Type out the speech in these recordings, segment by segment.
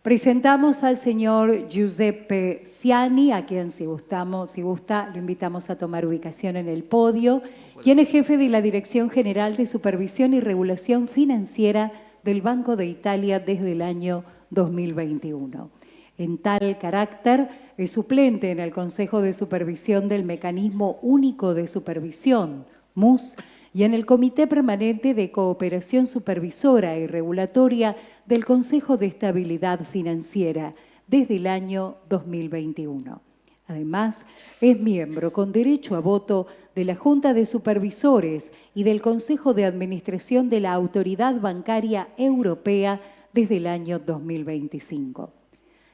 Presentamos al señor Giuseppe Ciani, a quien si gusta, lo invitamos a tomar ubicación en el podio, quien es jefe de la Dirección General de Supervisión y Regulación Financiera del Banco de Italia desde el año 2021. En tal carácter, es suplente en el Consejo de Supervisión del Mecanismo Único de Supervisión, MUS, y en el Comité Permanente de Cooperación Supervisora y Regulatoria del Consejo de Estabilidad Financiera desde el año 2021. Además, es miembro con derecho a voto de la Junta de Supervisores y del Consejo de Administración de la Autoridad Bancaria Europea desde el año 2025.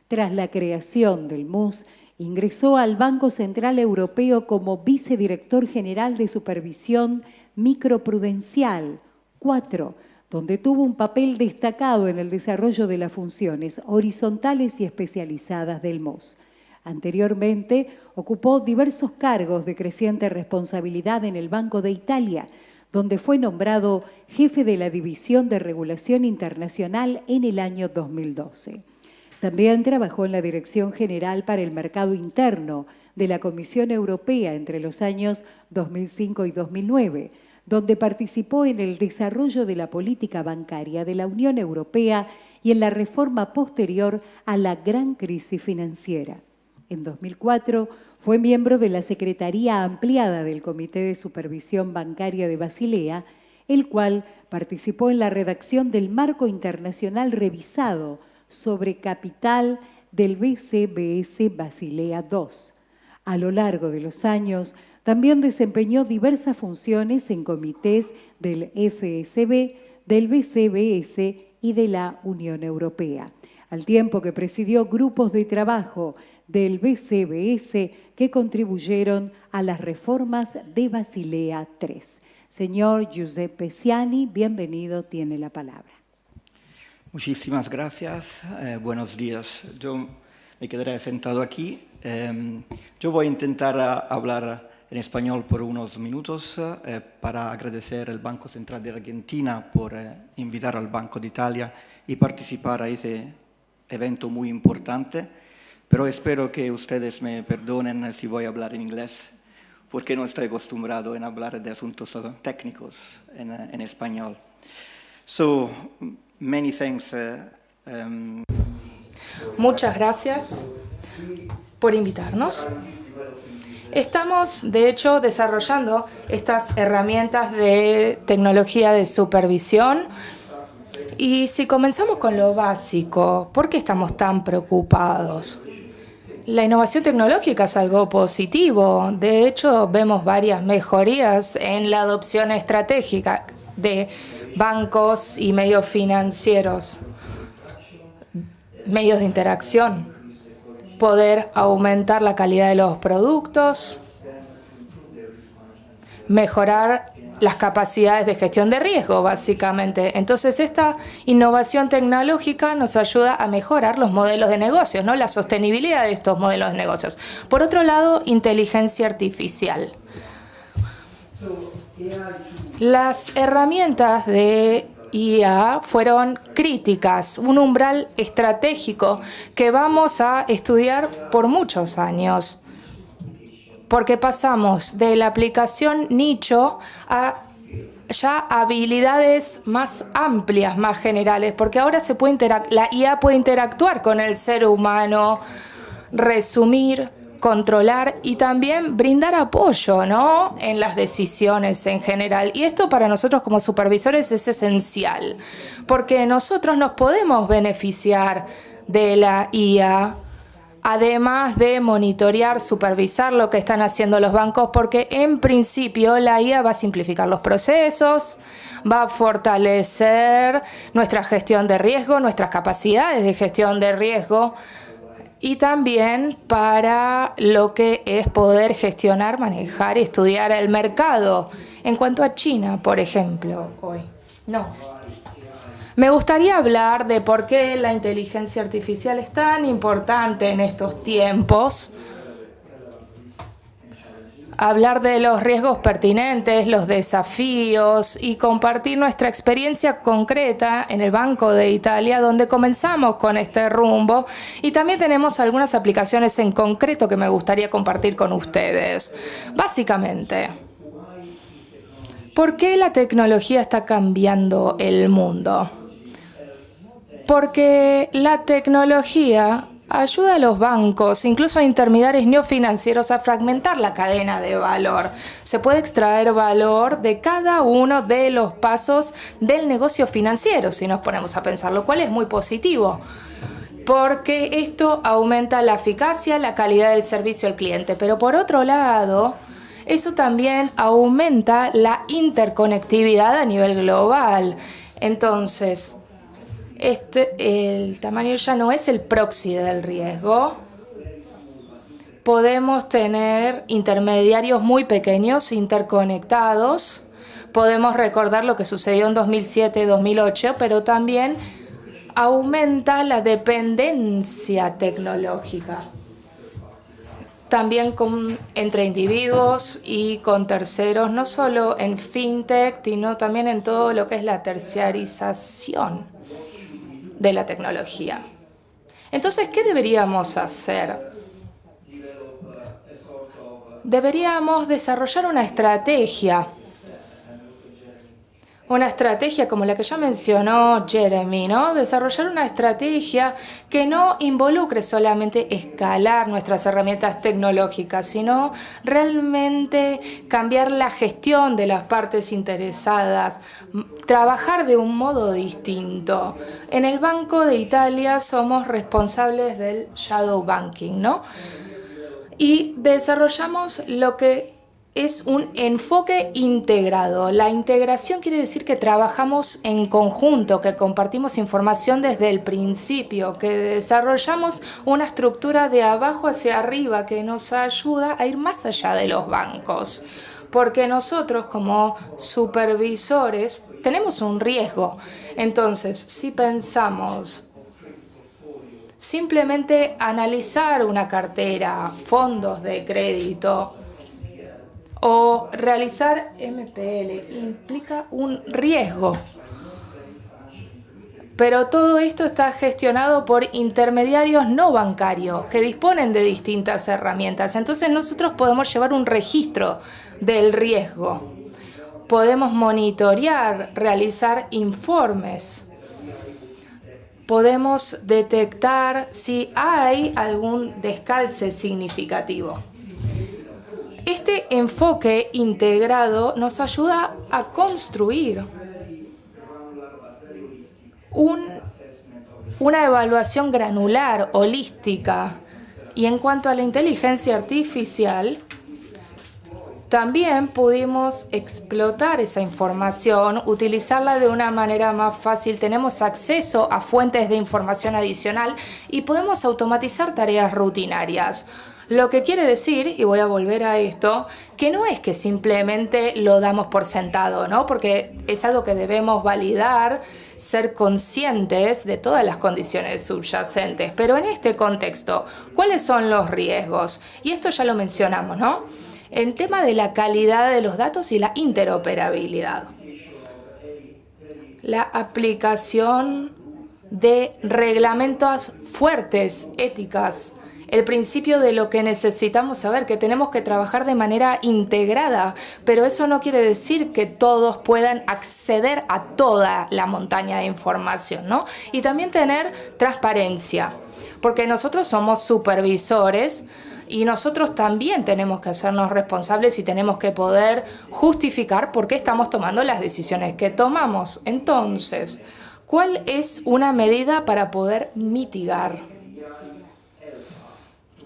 Tras la creación del MUS, ingresó al Banco Central Europeo como vicedirector general de Supervisión Microprudencial 4, donde tuvo un papel destacado en el desarrollo de las funciones horizontales y especializadas del MUS. Anteriormente, ocupó diversos cargos de creciente responsabilidad en el Banco de Italia, donde fue nombrado jefe de la División de Regulación Internacional en el año 2012. También trabajó en la Dirección General para el Mercado Interno de la Comisión Europea entre los años 2005 y 2009, donde participó en el desarrollo de la política bancaria de la Unión Europea y en la reforma posterior a la gran crisis financiera. En 2004 fue miembro de la Secretaría Ampliada del Comité de Supervisión Bancaria de Basilea, el cual participó en la redacción del Marco Internacional Revisado sobre capital del BCBS Basilea II. A lo largo de los años, también desempeñó diversas funciones en comités del FSB, del BCBS y de la Unión Europea, al tiempo que presidió grupos de trabajo del BCBS que contribuyeron a las reformas de Basilea III. Señor Giuseppe Ciani, bienvenido, tiene la palabra. Muchísimas gracias. Buenos días. Yo me quedaré sentado aquí. Yo voy a intentar hablar en español por unos minutos para agradecer al Banco Central de Argentina por invitar al Banco de Italia y participar a ese evento muy importante. Pero espero que ustedes me perdonen si voy a hablar en inglés, porque no estoy acostumbrado a hablar de asuntos técnicos en español. So, many thanks. Muchas gracias por invitarnos. Estamos, de hecho, desarrollando estas herramientas de tecnología de supervisión. Y si comenzamos con lo básico, ¿por qué estamos tan preocupados? La innovación tecnológica es algo positivo. De hecho, vemos varias mejorías en la adopción estratégica de bancos y medios financieros, medios de interacción, poder aumentar la calidad de los productos, mejorar las capacidades de gestión de riesgo, básicamente. Entonces, esta innovación tecnológica nos ayuda a mejorar los modelos de negocios, ¿no? La sostenibilidad de estos modelos de negocios. Por otro lado, inteligencia artificial. Las herramientas de IA fueron críticas, un umbral estratégico que vamos a estudiar por muchos años, porque pasamos de la aplicación nicho a ya habilidades más amplias, más generales, porque ahora la IA puede interactuar con el ser humano, resumir, controlar y también brindar apoyo, ¿no?, en las decisiones en general. Y esto para nosotros como supervisores es esencial, porque nosotros nos podemos beneficiar de la IA, además de monitorear, supervisar lo que están haciendo los bancos, porque en principio la IA va a simplificar los procesos, va a fortalecer nuestra gestión de riesgo, nuestras capacidades de gestión de riesgo, y también para lo que es poder gestionar, manejar y estudiar el mercado. En cuanto a China, por ejemplo, hoy. Me gustaría hablar de por qué la inteligencia artificial es tan importante en estos tiempos. hablar de los riesgos pertinentes, los desafíos y compartir nuestra experiencia concreta en el Banco de Italia, donde comenzamos con este rumbo, y también tenemos algunas aplicaciones en concreto que me gustaría compartir con ustedes. Básicamente, ¿por qué la tecnología está cambiando el mundo? Porque la tecnología ayuda a los bancos, incluso a intermediarios no financieros, a fragmentar la cadena de valor. Se puede extraer valor de cada uno de los pasos del negocio financiero, si nos ponemos a pensar, lo cual es muy positivo, porque esto aumenta la eficacia, la calidad del servicio al cliente. Pero por otro lado, eso también aumenta la interconectividad a nivel global. Entonces, el tamaño ya no es el proxy del riesgo. Podemos tener intermediarios muy pequeños, interconectados. Podemos recordar lo que sucedió en 2007-2008, pero también aumenta la dependencia tecnológica. También entre individuos y con terceros, no solo en fintech, sino también en todo lo que es la terciarización de la tecnología. Entonces, ¿qué deberíamos hacer? Deberíamos desarrollar una estrategia como la que ya mencionó Jeremy, ¿no? Desarrollar una estrategia que no involucre solamente escalar nuestras herramientas tecnológicas, sino realmente cambiar la gestión de las partes interesadas, trabajar de un modo distinto. En el Banco de Italia somos responsables del shadow banking, ¿no? Y desarrollamos lo que es un enfoque integrado. La integración quiere decir que trabajamos en conjunto, que compartimos información desde el principio, que desarrollamos una estructura de abajo hacia arriba que nos ayuda a ir más allá de los bancos. Porque nosotros como supervisores tenemos un riesgo. Entonces, si pensamos simplemente analizar una cartera, fondos de crédito, o realizar MPL implica un riesgo. Pero todo esto está gestionado por intermediarios no bancarios que disponen de distintas herramientas. Entonces nosotros podemos llevar un registro del riesgo. Podemos monitorear, realizar informes. Podemos detectar si hay algún descalce significativo. Este enfoque integrado nos ayuda a construir una evaluación granular, holística. Y en cuanto a la inteligencia artificial, también pudimos explotar esa información, utilizarla de una manera más fácil. Tenemos acceso a fuentes de información adicional y podemos automatizar tareas rutinarias. Lo que quiere decir, y voy a volver a esto, que no es que simplemente lo damos por sentado, ¿no? Porque es algo que debemos validar, ser conscientes de todas las condiciones subyacentes. Pero en este contexto, ¿cuáles son los riesgos? Y esto ya lo mencionamos, ¿no? El tema de la calidad de los datos y la interoperabilidad. La aplicación de reglamentos fuertes, éticas. El principio de lo que necesitamos saber, que tenemos que trabajar de manera integrada, pero eso no quiere decir que todos puedan acceder a toda la montaña de información, ¿no? Y también tener transparencia, porque nosotros somos supervisores y nosotros también tenemos que hacernos responsables y tenemos que poder justificar por qué estamos tomando las decisiones que tomamos. Entonces, ¿cuál es una medida para poder mitigar?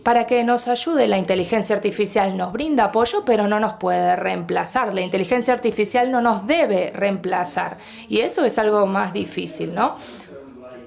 Para que nos ayude, la inteligencia artificial nos brinda apoyo, pero no nos puede reemplazar. La inteligencia artificial no nos debe reemplazar. Y eso es algo más difícil, ¿no?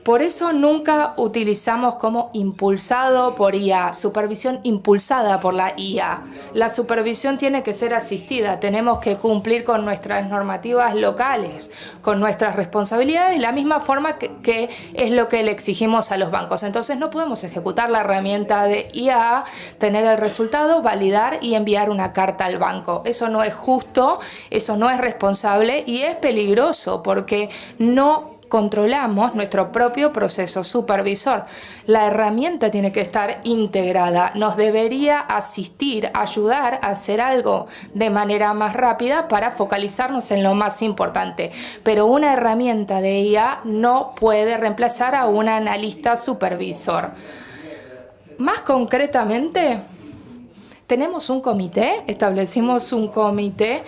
Por eso nunca utilizamos como impulsado por IA, supervisión impulsada por la IA. La supervisión tiene que ser asistida, tenemos que cumplir con nuestras normativas locales, con nuestras responsabilidades, de la misma forma que es lo que le exigimos a los bancos. Entonces no podemos ejecutar la herramienta de IA, tener el resultado, validar y enviar una carta al banco. Eso no es justo, eso no es responsable y es peligroso porque no controlamos nuestro propio proceso supervisor. La herramienta tiene que estar integrada, nos debería asistir, ayudar a hacer algo de manera más rápida para focalizarnos en lo más importante. Pero una herramienta de IA no puede reemplazar a un analista supervisor. Más concretamente, tenemos un comité, establecimos un comité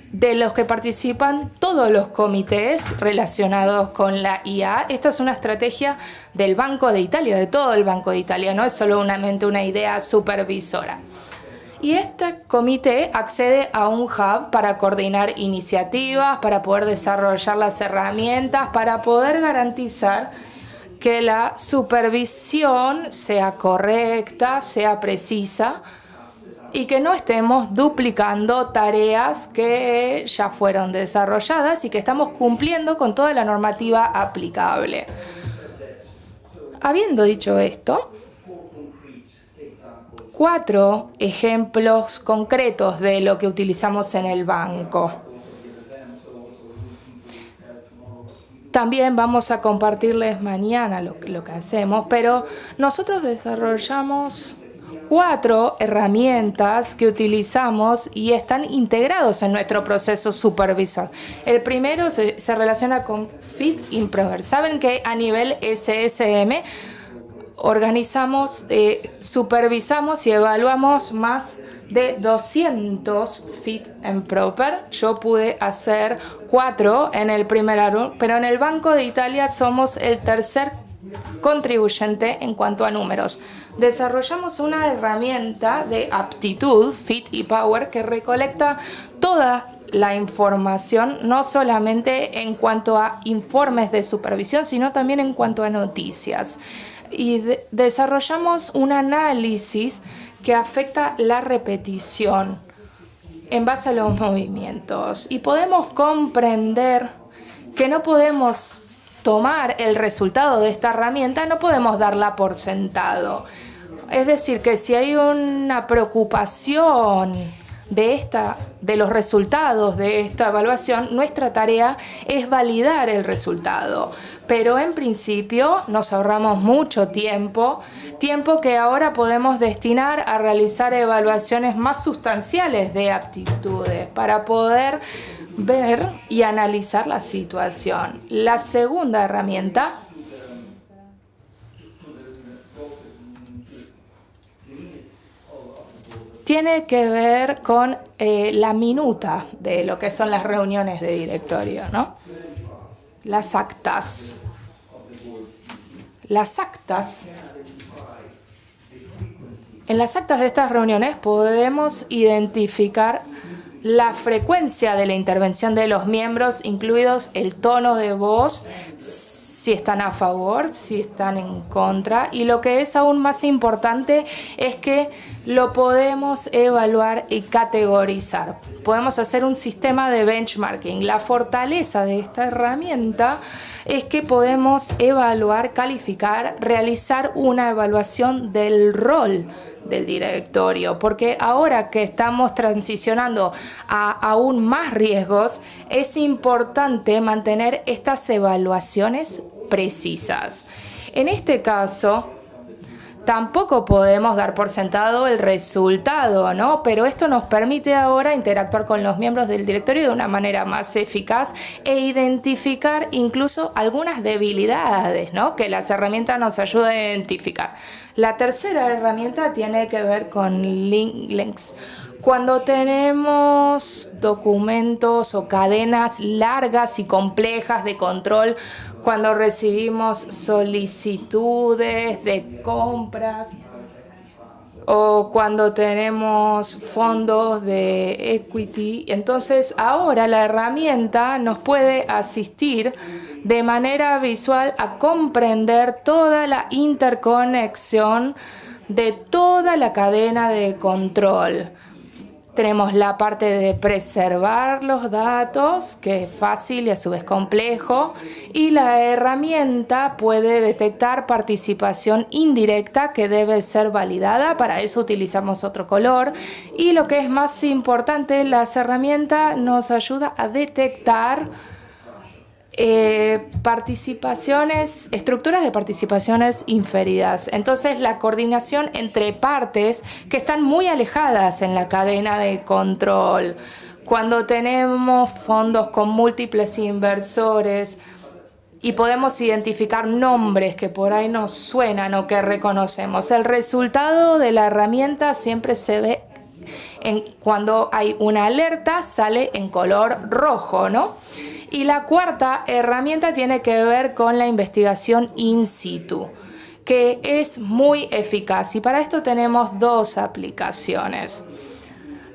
de los que participan todos los comités relacionados con la IA. Esta es una estrategia del Banco de Italia, de todo el Banco de Italia, no es solamente una idea supervisora. Y este comité accede a un hub para coordinar iniciativas, para poder desarrollar las herramientas, para poder garantizar que la supervisión sea correcta, sea precisa, y que no estemos duplicando tareas que ya fueron desarrolladas y que estamos cumpliendo con toda la normativa aplicable. Habiendo dicho esto, 4 ejemplos concretos de lo que utilizamos en el banco. También vamos a compartirles mañana lo que hacemos, pero nosotros desarrollamos 4 herramientas que utilizamos y están integrados en nuestro proceso supervisor. El primero se relaciona con Fit Improver. Saben que a nivel SSM organizamos, supervisamos y evaluamos más de 200 Fit and Proper. Yo pude hacer 4 en el primer año, pero en el Banco de Italia somos el tercer contribuyente en cuanto a números. Desarrollamos una herramienta de aptitud, Fit y Power, que recolecta toda la información, no solamente en cuanto a informes de supervisión, sino también en cuanto a noticias. Y desarrollamos un análisis que afecta la repetición en base a los movimientos. Y podemos comprender que no podemos tomar el resultado de esta herramienta, no podemos darla por sentado. Es decir, que si hay una preocupación de los resultados de esta evaluación, nuestra tarea es validar el resultado. Pero en principio nos ahorramos mucho tiempo que ahora podemos destinar a realizar evaluaciones más sustanciales de aptitudes para poder ver y analizar la situación. La segunda herramienta tiene que ver con la minuta de lo que son las reuniones de directorio, ¿no? Las actas. Las actas. En las actas de estas reuniones podemos identificar la frecuencia de la intervención de los miembros, incluidos el tono de voz, si están a favor, si están en contra, y lo que es aún más importante es que lo podemos evaluar y categorizar. Podemos hacer un sistema de benchmarking. La fortaleza de esta herramienta es que podemos evaluar, calificar, realizar una evaluación del rol del directorio, porque ahora que estamos transicionando a aún más riesgos, es importante mantener estas evaluaciones precisas. En este caso, tampoco podemos dar por sentado el resultado, ¿no? Pero esto nos permite ahora interactuar con los miembros del directorio de una manera más eficaz e identificar incluso algunas debilidades, ¿no? Que las herramientas nos ayudan a identificar. La tercera herramienta tiene que ver con links. Cuando tenemos documentos o cadenas largas y complejas de control, cuando recibimos solicitudes de compras o cuando tenemos fondos de equity, entonces ahora la herramienta nos puede asistir de manera visual a comprender toda la interconexión de toda la cadena de control. Tenemos la parte de preservar los datos, que es fácil y a su vez complejo, y la herramienta puede detectar participación indirecta que debe ser validada. Para eso utilizamos otro color. Y lo que es más importante, las herramientas nos ayudan a detectar estructuras de participaciones inferidas. Entonces, la coordinación entre partes que están muy alejadas en la cadena de control. Cuando tenemos fondos con múltiples inversores y podemos identificar nombres que por ahí nos suenan o que reconocemos, el resultado de la herramienta siempre se ve cuando hay una alerta, sale en color rojo, ¿no? Y la cuarta herramienta tiene que ver con la investigación in situ, que es muy eficaz. Y para esto tenemos dos aplicaciones.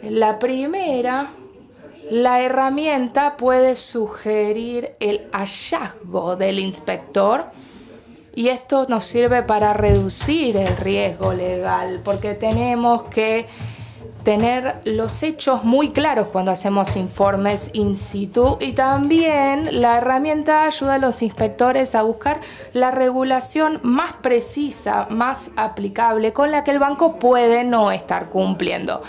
La primera, la herramienta puede sugerir el hallazgo del inspector. Y esto nos sirve para reducir el riesgo legal, porque tenemos que tener los hechos muy claros cuando hacemos informes in situ, y también la herramienta ayuda a los inspectores a buscar la regulación más precisa, más aplicable, con la que el banco puede no estar cumpliendo.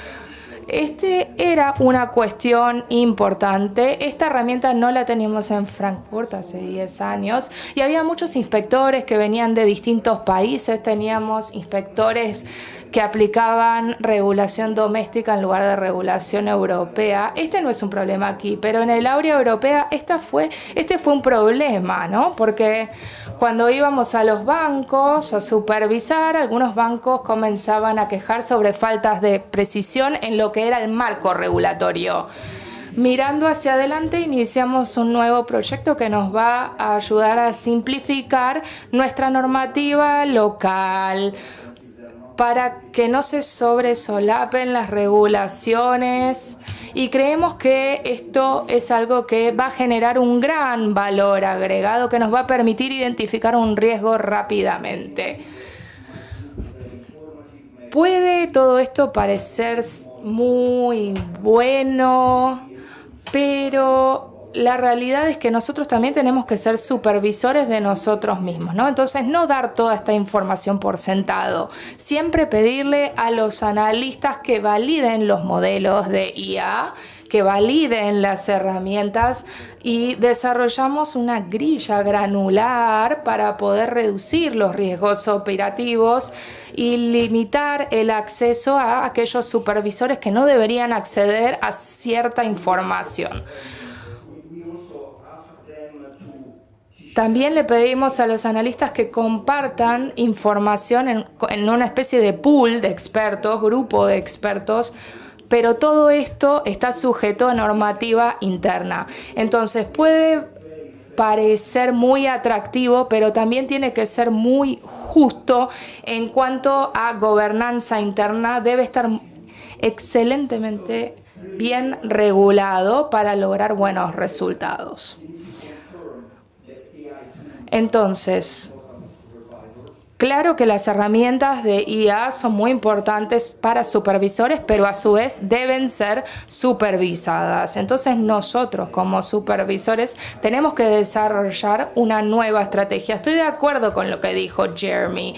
Era una cuestión importante. Esta herramienta no la teníamos en Frankfurt hace 10 años y había muchos inspectores que venían de distintos países. Teníamos inspectores que aplicaban regulación doméstica en lugar de regulación europea. Este no es un problema aquí, pero en el área europea este fue un problema, ¿no? Porque cuando íbamos a los bancos a supervisar, algunos bancos comenzaban a quejar sobre faltas de precisión en lo que era el marco regulatorio. Mirando hacia adelante, iniciamos un nuevo proyecto que nos va a ayudar a simplificar nuestra normativa local para que no se sobresolapen las regulaciones, y creemos que esto es algo que va a generar un gran valor agregado que nos va a permitir identificar un riesgo rápidamente. Puede todo esto parecer muy bueno, pero la realidad es que nosotros también tenemos que ser supervisores de nosotros mismos, ¿no? Entonces, no dar toda esta información por sentado. Siempre pedirle a los analistas que validen los modelos de IA, que validen las herramientas, y desarrollamos una grilla granular para poder reducir los riesgos operativos y limitar el acceso a aquellos supervisores que no deberían acceder a cierta información. También le pedimos a los analistas que compartan información en una especie de pool de expertos, grupo de expertos, pero todo esto está sujeto a normativa interna. Entonces puede parecer muy atractivo, pero también tiene que ser muy justo en cuanto a gobernanza interna. Debe estar excelentemente bien regulado para lograr buenos resultados. Entonces, claro que las herramientas de IA son muy importantes para supervisores, pero a su vez deben ser supervisadas. Entonces, nosotros como supervisores tenemos que desarrollar una nueva estrategia. Estoy de acuerdo con lo que dijo Jeremy.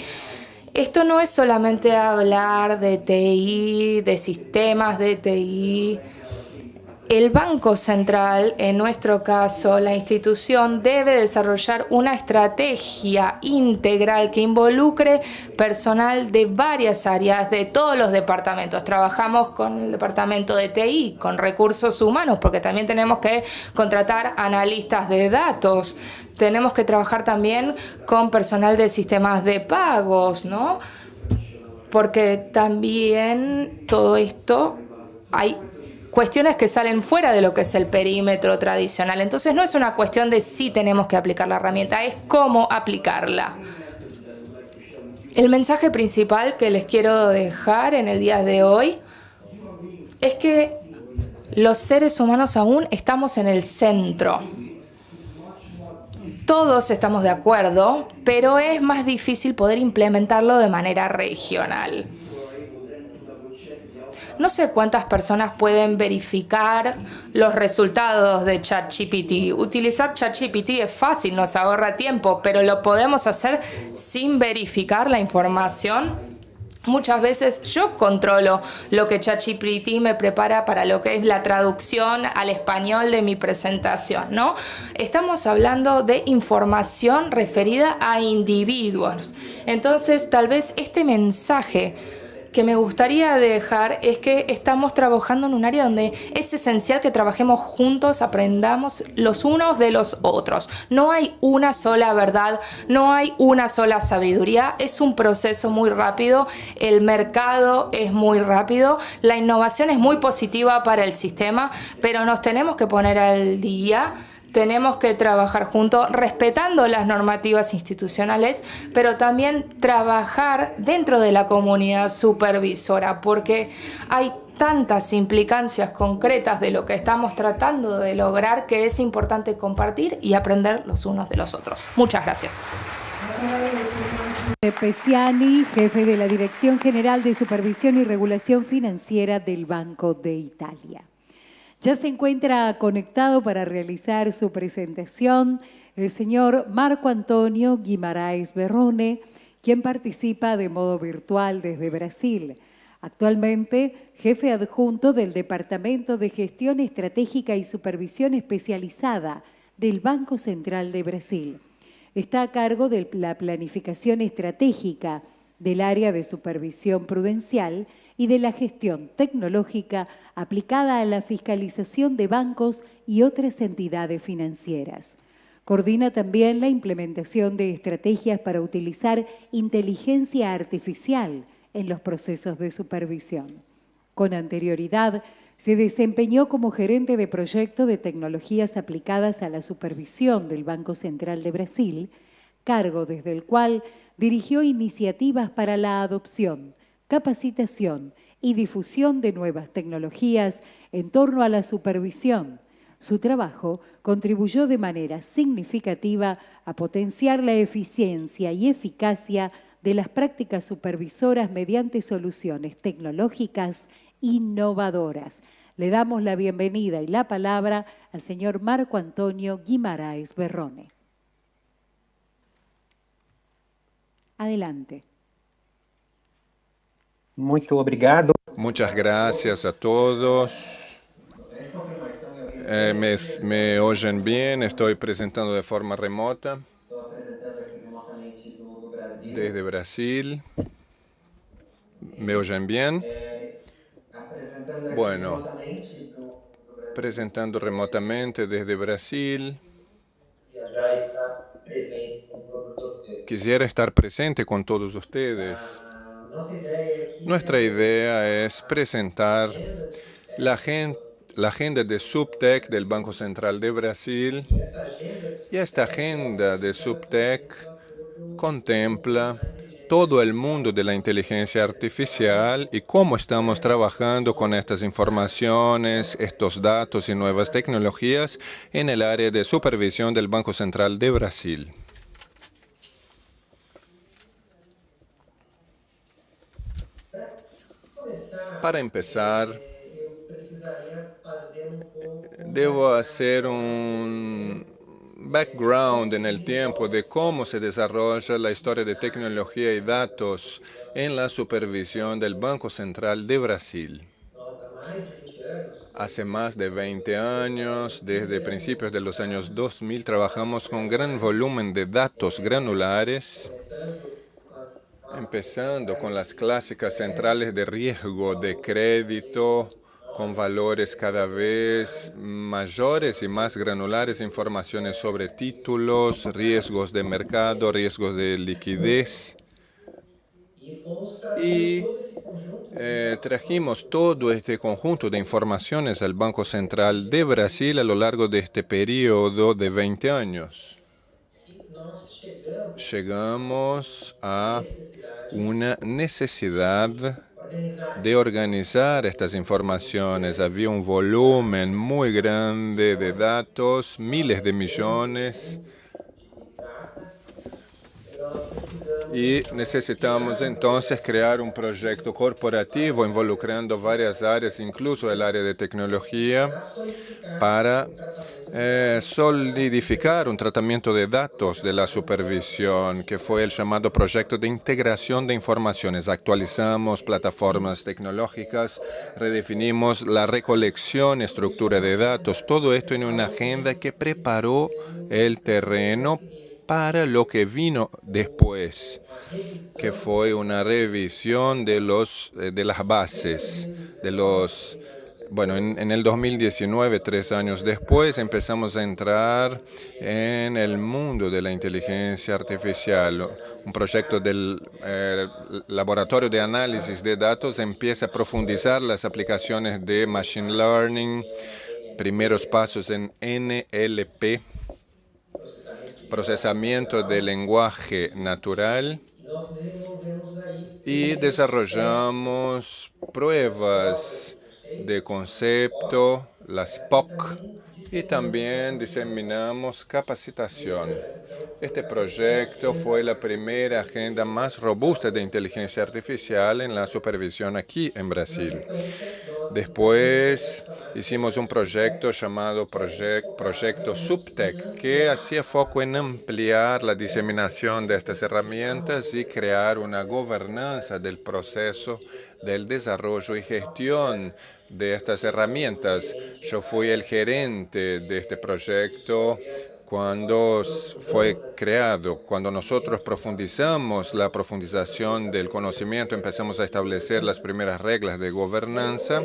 Esto no es solamente hablar de TI, de sistemas de TI. El Banco Central, en nuestro caso, la institución, debe desarrollar una estrategia integral que involucre personal de varias áreas, de todos los departamentos. Trabajamos con el departamento de TI, con recursos humanos, porque también tenemos que contratar analistas de datos. Tenemos que trabajar también con personal de sistemas de pagos, ¿no? Porque también todo esto hay cuestiones que salen fuera de lo que es el perímetro tradicional. Entonces no es una cuestión de si tenemos que aplicar la herramienta, es cómo aplicarla. El mensaje principal que les quiero dejar en el día de hoy es que los seres humanos aún estamos en el centro. Todos estamos de acuerdo, pero es más difícil poder implementarlo de manera regional. No sé cuántas personas pueden verificar los resultados de ChatGPT. Utilizar ChatGPT es fácil, nos ahorra tiempo, pero ¿lo podemos hacer sin verificar la información? Muchas veces yo controlo lo que ChatGPT me prepara para lo que es la traducción al español de mi presentación, ¿no? Estamos hablando de información referida a individuos. Entonces, tal vez este mensaje que me gustaría dejar es que estamos trabajando en un área donde es esencial que trabajemos juntos, aprendamos los unos de los otros. No hay una sola verdad, no hay una sola sabiduría, es un proceso muy rápido, el mercado es muy rápido, la innovación es muy positiva para el sistema, pero nos tenemos que poner al día. Tenemos que trabajar juntos, respetando las normativas institucionales, pero también trabajar dentro de la comunidad supervisora, porque hay tantas implicancias concretas de lo que estamos tratando de lograr que es importante compartir y aprender los unos de los otros. Muchas gracias. Giuseppe Siani, jefe de la Dirección General de Supervisión y Regulación Financiera del Banco de Italia. Ya se encuentra conectado para realizar su presentación el señor Marco Antonio Guimarães Berrone, quien participa de modo virtual desde Brasil. Actualmente, jefe adjunto del Departamento de Gestión Estratégica y Supervisión Especializada del Banco Central de Brasil. Está a cargo de la planificación estratégica del área de supervisión prudencial y de la gestión tecnológica aplicada a la fiscalización de bancos y otras entidades financieras. Coordina también la implementación de estrategias para utilizar inteligencia artificial en los procesos de supervisión. Con anterioridad, se desempeñó como gerente de proyecto de tecnologías aplicadas a la supervisión del Banco Central de Brasil, cargo desde el cual dirigió iniciativas para la adopción, capacitación y difusión de nuevas tecnologías en torno a la supervisión. Su trabajo contribuyó de manera significativa a potenciar la eficiencia y eficacia de las prácticas supervisoras mediante soluciones tecnológicas innovadoras. Le damos la bienvenida y la palabra al señor Marco Antonio Guimarães Berrone. Adelante. Muito obrigado. Muchas gracias a todos. Me oyen bien, estoy presentando de forma remota desde Brasil. ¿Me oyen bien? Bueno, presentando remotamente desde Brasil. Quisiera estar presente con todos ustedes. Nuestra idea es presentar la agenda de Subtech del Banco Central de Brasil. Y esta agenda de Subtech contempla todo el mundo de la inteligencia artificial y cómo estamos trabajando con estas informaciones, estos datos y nuevas tecnologías en el área de supervisión del Banco Central de Brasil. Para empezar, debo hacer un background en el tiempo de cómo se desarrolla la historia de tecnología y datos en la supervisión del Banco Central de Brasil. Hace más de 20 años, desde principios de los años 2000, trabajamos con gran volumen de datos granulares, empezando con las clásicas centrales de riesgo de crédito, con valores cada vez mayores y más granulares, informaciones sobre títulos, riesgos de mercado, riesgos de liquidez. Y trajimos todo este conjunto de informaciones al Banco Central de Brasil a lo largo de este periodo de 20 años. Llegamos a una necesidad de organizar estas informaciones. Había un volumen muy grande de datos, miles de millones, y necesitamos entonces crear un proyecto corporativo involucrando varias áreas, incluso el área de tecnología, para solidificar un tratamiento de datos de la supervisión, que fue el llamado proyecto de integración de informaciones. Actualizamos plataformas tecnológicas, redefinimos la recolección y estructura de datos, todo esto en una agenda que preparó el terreno para lo que vino después, que fue una revisión de las bases, de los... Bueno, en el 2019, 3 años después, empezamos a entrar en el mundo de la inteligencia artificial. Un proyecto del Laboratorio de Análisis de Datos empieza a profundizar las aplicaciones de Machine Learning, primeros pasos en NLP, procesamiento de lenguaje natural, y desarrollamos pruebas de concepto, las POC, y también diseminamos capacitación. Este proyecto fue la primera agenda más robusta de inteligencia artificial en la supervisión aquí en Brasil. Después hicimos un proyecto llamado Proyecto SUPTEC, que hacía foco en ampliar la diseminación de estas herramientas y crear una gobernanza del proceso del desarrollo y gestión de estas herramientas. Yo fui el gerente de este proyecto cuando fue creado. Cuando nosotros profundizamos la profundización del conocimiento, empezamos a establecer las primeras reglas de gobernanza,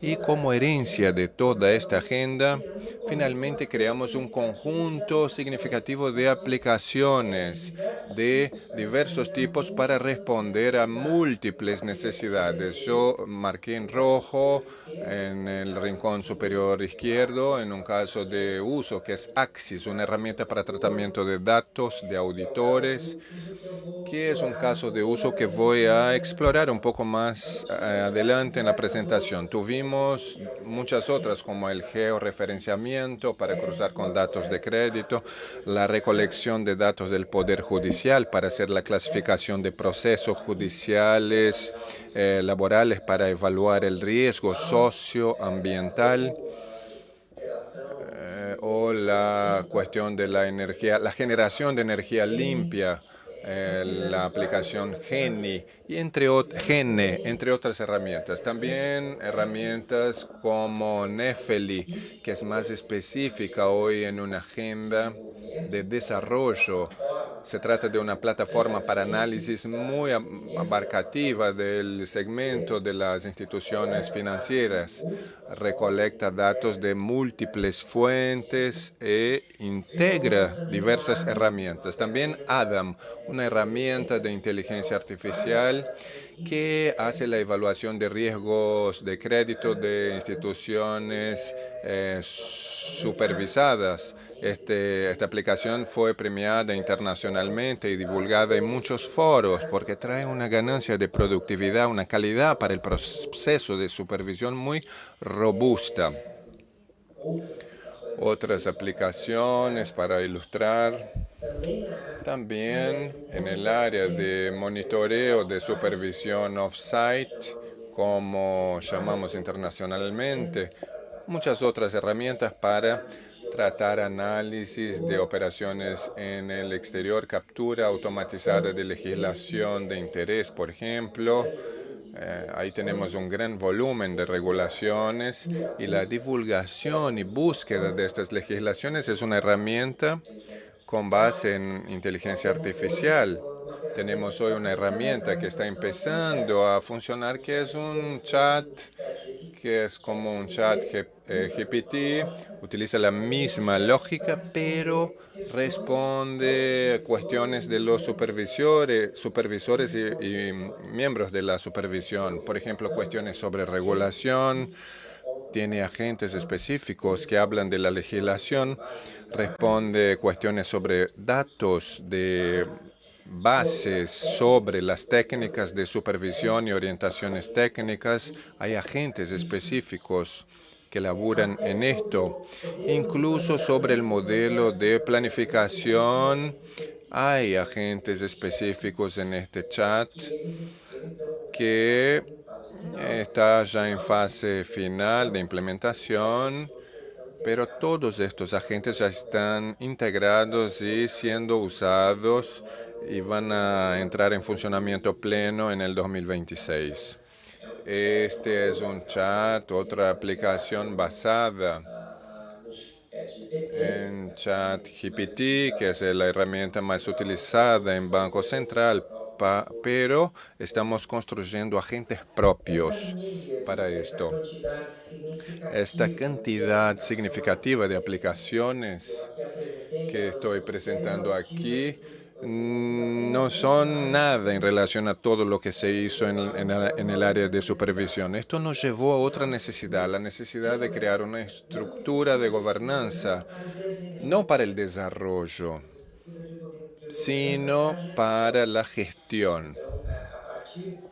y como herencia de toda esta agenda, finalmente creamos un conjunto significativo de aplicaciones de diversos tipos para responder a múltiples necesidades. Yo marqué en rojo en el rincón superior izquierdo, en un caso de uso que es Axis, una herramienta para tratamiento de datos de auditores, que es un caso de uso que voy a explorar un poco más adelante en la presentación. Tuvimos muchas otras, como el georreferenciamiento para cruzar con datos de crédito, la recolección de datos del Poder Judicial para hacer la clasificación de procesos judiciales, laborales, para evaluar el riesgo socioambiental, o la cuestión de la energía, la generación de energía limpia, la aplicación GENI, y entre otras herramientas. También herramientas como Nefeli, que es más específica hoy en una agenda de desarrollo. Se trata de una plataforma para análisis muy abarcativa del segmento de las instituciones financieras. Recolecta datos de múltiples fuentes e integra diversas herramientas. También Adam, una herramienta de inteligencia artificial que hace la evaluación de riesgos de crédito de instituciones supervisadas. Esta aplicación fue premiada internacionalmente y divulgada en muchos foros porque trae una ganancia de productividad, una calidad para el proceso de supervisión muy robusta. Otras aplicaciones para ilustrar. También en el área de monitoreo de supervisión off-site, como llamamos internacionalmente, muchas otras herramientas para tratar análisis de operaciones en el exterior, captura automatizada de legislación de interés, por ejemplo. Ahí tenemos un gran volumen de regulaciones, y la divulgación y búsqueda de estas legislaciones es una herramienta con base en inteligencia artificial. Tenemos hoy una herramienta que está empezando a funcionar, que es un chat, que es como un chat GPT, utiliza la misma lógica, pero responde a cuestiones de los supervisores y miembros de la supervisión. Por ejemplo, cuestiones sobre regulación. Tiene agentes específicos que hablan de la legislación, responde cuestiones sobre datos de bases, sobre las técnicas de supervisión y orientaciones técnicas. Hay agentes específicos que laburan en esto, incluso sobre el modelo de planificación Hay agentes específicos en este chat que está ya en fase final de implementación, pero todos estos agentes ya están integrados y siendo usados y van a entrar en funcionamiento pleno en el 2026. Este es un chat, otra aplicación basada en ChatGPT, que es la herramienta más utilizada en Banco Central, pero estamos construyendo agentes propios para esto. Esta cantidad significativa de aplicaciones que estoy presentando aquí no son nada en relación a todo lo que se hizo en el área de supervisión. Esto nos llevó a otra necesidad, la necesidad de crear una estructura de gobernanza, no para el desarrollo, sino para la gestión.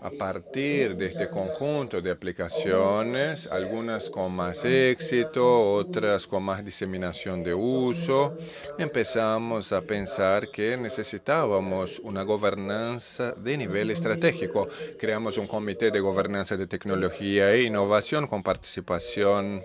A partir de este conjunto de aplicaciones, algunas con más éxito, otras con más diseminación de uso, empezamos a pensar que necesitábamos una gobernanza de nivel estratégico. Creamos un comité de gobernanza de tecnología e innovación con participación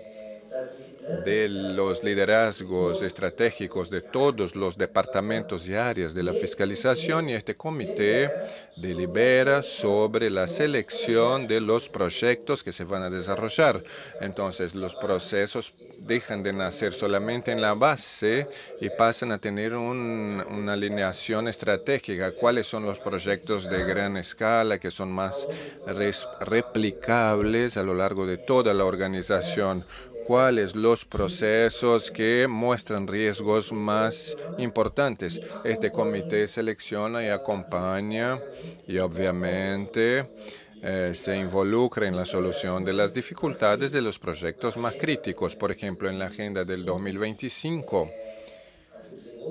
de los liderazgos estratégicos de todos los departamentos y áreas de la fiscalización, y este comité delibera sobre la selección de los proyectos que se van a desarrollar. Entonces, los procesos dejan de nacer solamente en la base y pasan a tener una alineación estratégica. ¿Cuáles son los proyectos de gran escala que son más replicables a lo largo de toda la organización? ¿Cuáles los procesos que muestran riesgos más importantes? Este comité selecciona y acompaña y obviamente se involucra en la solución de las dificultades de los proyectos más críticos. Por ejemplo, en la agenda del 2025,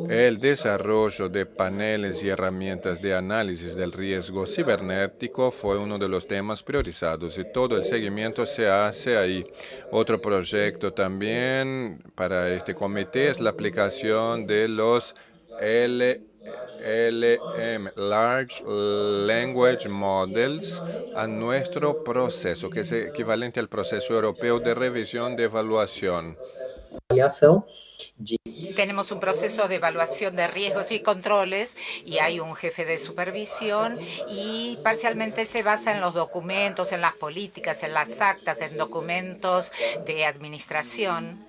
el desarrollo de paneles y herramientas de análisis del riesgo cibernético fue uno de los temas priorizados y todo el seguimiento se hace ahí. Otro proyecto también para este comité es la aplicación de los LLM, Large Language Models, a nuestro proceso, que es equivalente al proceso europeo de revisión de evaluación. Tenemos un proceso de evaluación de riesgos y controles y hay un jefe de supervisión y parcialmente se basa en los documentos, en las políticas, en las actas, en documentos de administración.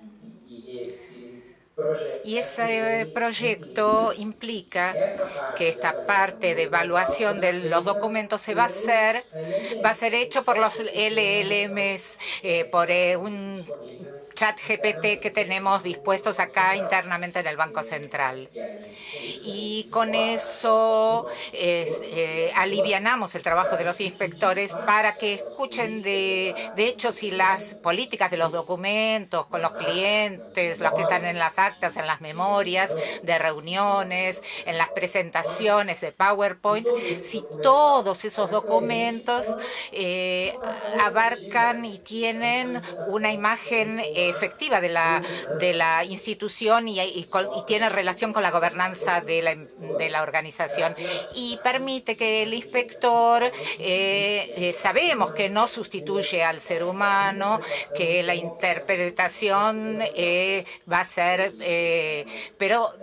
Y ese proyecto implica que esta parte de evaluación de los documentos va a ser hecho por los LLMs, por un ChatGPT que tenemos dispuestos acá internamente en el Banco Central. Y con eso alivianamos el trabajo de los inspectores para que escuchen de hecho si las políticas de los documentos con los clientes, los que están en las actas, en las memorias de reuniones, en las presentaciones de PowerPoint, si todos esos documentos abarcan y tienen una imagen efectiva de la institución y tiene relación con la gobernanza de la organización. Y permite que el inspector, sabemos que no sustituye al ser humano, que la interpretación va a ser, pero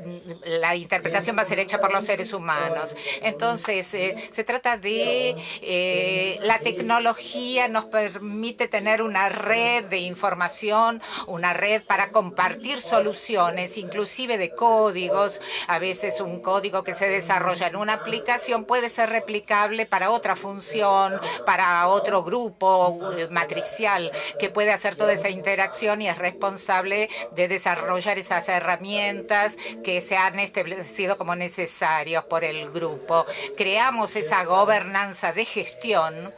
la interpretación va a ser hecha por los seres humanos. Entonces, se trata de la tecnología nos permite tener una red de información, una red para compartir soluciones, inclusive de códigos. A veces un código que se desarrolla en una aplicación puede ser replicable para otra función, para otro grupo matricial que puede hacer toda esa interacción y es responsable de desarrollar esas herramientas que se han establecido como necesarias por el grupo. Creamos esa gobernanza de gestión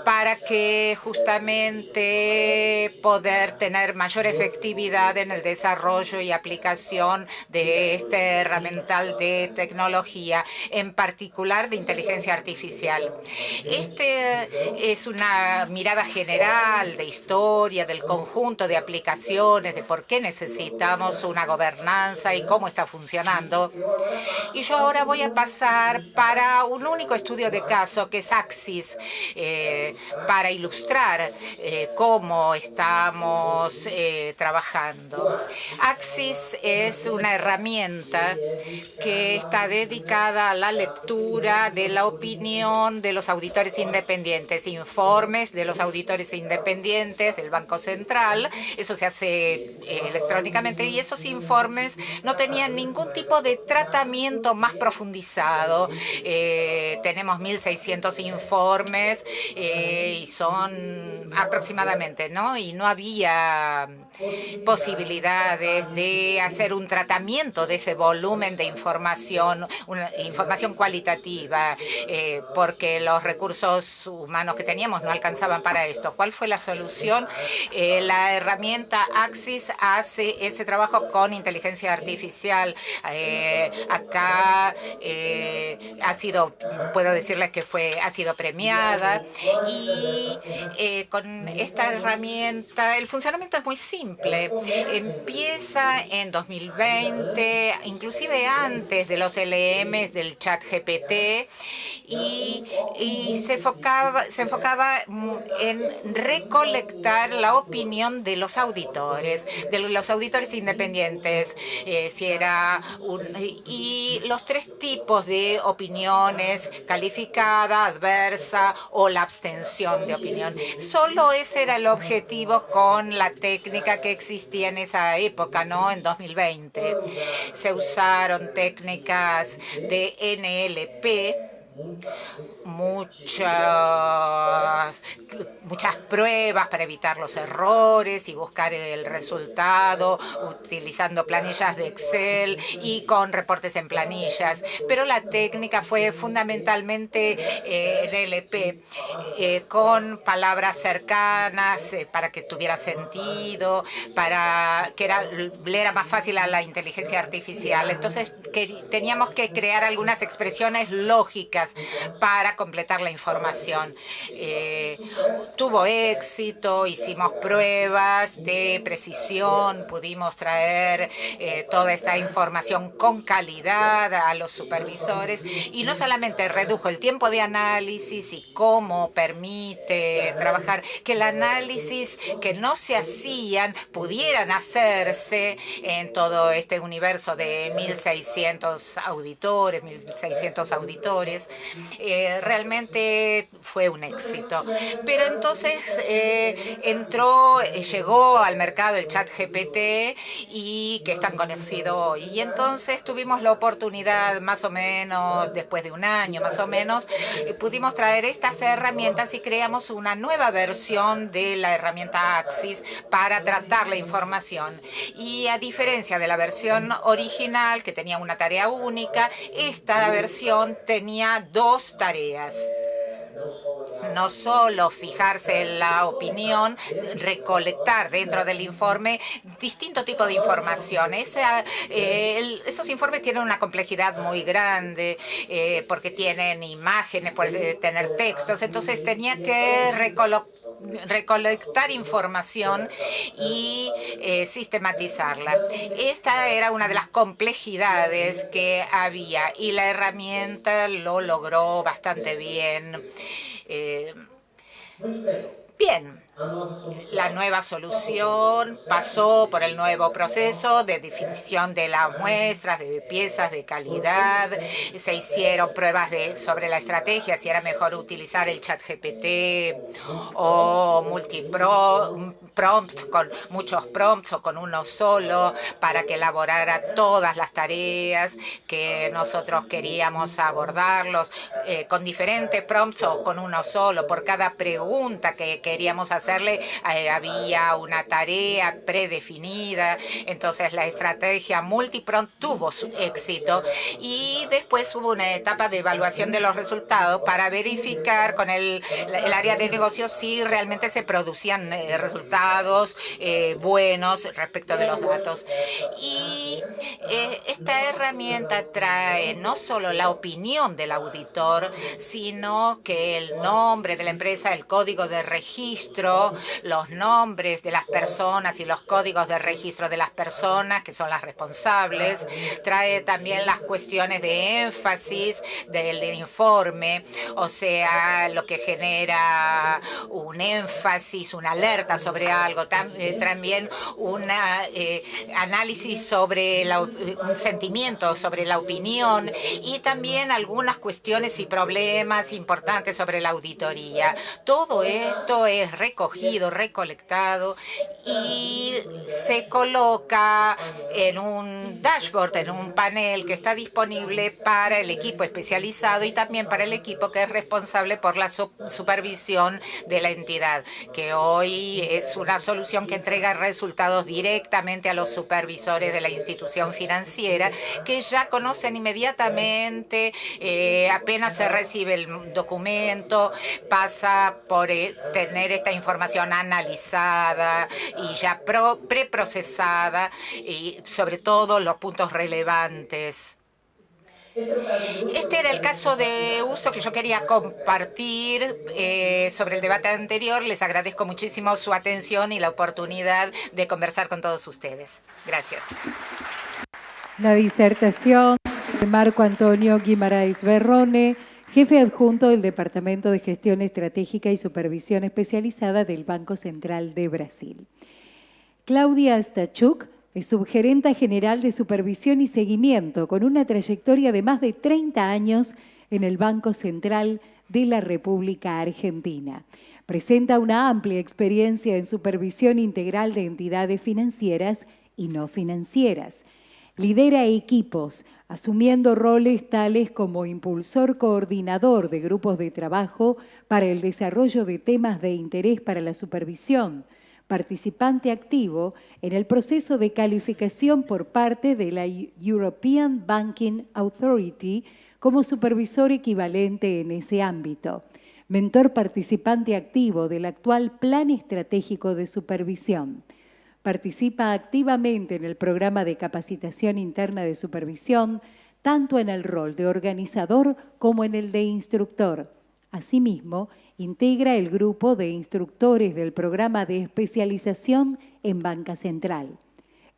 para que justamente poder tener mayor efectividad en el desarrollo y aplicación de este herramental de tecnología, en particular de inteligencia artificial. Este es una mirada general de historia del conjunto de aplicaciones, de por qué necesitamos una gobernanza y cómo está funcionando. Y yo ahora voy a pasar para un único estudio de caso, que es Axis, para ilustrar cómo estamos trabajando. Axis es una herramienta que está dedicada a la lectura de la opinión de los auditores independientes, informes de los auditores independientes del Banco Central. Eso se hace electrónicamente y esos informes no tenían ningún tipo de tratamiento más profundizado. Tenemos 1.600 informes y son aproximadamente, ¿no? Y no había posibilidades de hacer un tratamiento de ese volumen de información, una información cualitativa, porque los recursos humanos que teníamos no alcanzaban para esto. ¿Cuál fue la solución? La herramienta Axis hace ese trabajo con inteligencia artificial. Acá puedo decirles que ha sido premiada y con esta herramienta el funcionamiento es muy simple. Empieza en 2020, inclusive antes de los LMs del ChatGPT, y se enfocaba en recolectar la opinión de los auditores independientes, y los tres tipos de opiniones: calificada, adversa o la abstención de opinión. Solo ese era el objetivo con la técnica que existía en esa época, ¿no? En 2020 se usaron técnicas de NLP, muchas pruebas para evitar los errores y buscar el resultado utilizando planillas de Excel y con reportes en planillas. Pero la técnica fue fundamentalmente NLP, con palabras cercanas para que tuviera sentido, para que le era más fácil a la inteligencia artificial. Entonces teníamos que crear algunas expresiones lógicas para completar la información. Tuvo éxito, hicimos pruebas de precisión, pudimos traer toda esta información con calidad a los supervisores, y no solamente redujo el tiempo de análisis y cómo permite trabajar, que el análisis que no se hacían pudieran hacerse en todo este universo de 1.600 auditores. Realmente fue un éxito. Pero entonces llegó al mercado el ChatGPT, y que es tan conocido hoy. Y entonces tuvimos la oportunidad, más o menos, después de un año más o menos, pudimos traer estas herramientas y creamos una nueva versión de la herramienta Axis para tratar la información. Y a diferencia de la versión original, que tenía una tarea única, esta versión tenía dos tareas. No solo fijarse en la opinión, recolectar dentro del informe distinto tipo de información. Esos informes tienen una complejidad muy grande, porque tienen imágenes, pueden tener textos. Entonces tenía que recolectar información y sistematizarla. Esta era una de las complejidades que había, y la herramienta lo logró bastante bien. Bien. La nueva solución pasó por el nuevo proceso de definición de las muestras, de piezas de calidad. Se hicieron pruebas sobre la estrategia, si era mejor utilizar el ChatGPT o multiprompt, con muchos prompts o con uno solo, para que elaborara todas las tareas que nosotros queríamos abordarlos, con diferentes prompts o con uno solo. Por cada pregunta que queríamos hacerle, había una tarea predefinida. Entonces la estrategia multiprompt tuvo su éxito, y después hubo una etapa de evaluación de los resultados para verificar con el área de negocios si realmente se producían resultados buenos respecto de los datos. Y esta herramienta trae no solo la opinión del auditor, sino que el nombre de la empresa, el código de registro, ejemplo, los nombres de las personas y los códigos de registro de las personas que son las responsables. Trae también las cuestiones de énfasis del informe, o sea, lo que genera un énfasis, una alerta sobre algo, también un análisis sobre un sentimiento, sobre la opinión, y también algunas cuestiones y problemas importantes sobre la auditoría. Todo esto es recogido, recolectado y se coloca en un dashboard, en un panel que está disponible para el equipo especializado y también para el equipo que es responsable por la supervisión de la entidad, que hoy es una solución que entrega resultados directamente a los supervisores de la institución financiera, que ya conocen inmediatamente, apenas se recibe el documento, pasa por tener esta información analizada y ya preprocesada, y sobre todo los puntos relevantes. Este era el caso de uso que yo quería compartir sobre el debate anterior. Les agradezco muchísimo su atención y la oportunidad de conversar con todos ustedes. Gracias. La disertación de Marco Antonio Guimarães Berrone, jefe adjunto del Departamento de Gestión Estratégica y Supervisión Especializada del Banco Central de Brasil. Claudia Stachuk es subgerenta general de Supervisión y Seguimiento, con una trayectoria de más de 30 años en el Banco Central de la República Argentina. Presenta una amplia experiencia en supervisión integral de entidades financieras y no financieras. Lidera equipos, asumiendo roles tales como impulsor coordinador de grupos de trabajo para el desarrollo de temas de interés para la supervisión, participante activo en el proceso de calificación por parte de la European Banking Authority como supervisor equivalente en ese ámbito, mentor participante activo del actual Plan Estratégico de Supervisión. Participa activamente en el programa de capacitación interna de supervisión, tanto en el rol de organizador como en el de instructor. Asimismo, integra el grupo de instructores del programa de especialización en Banca Central.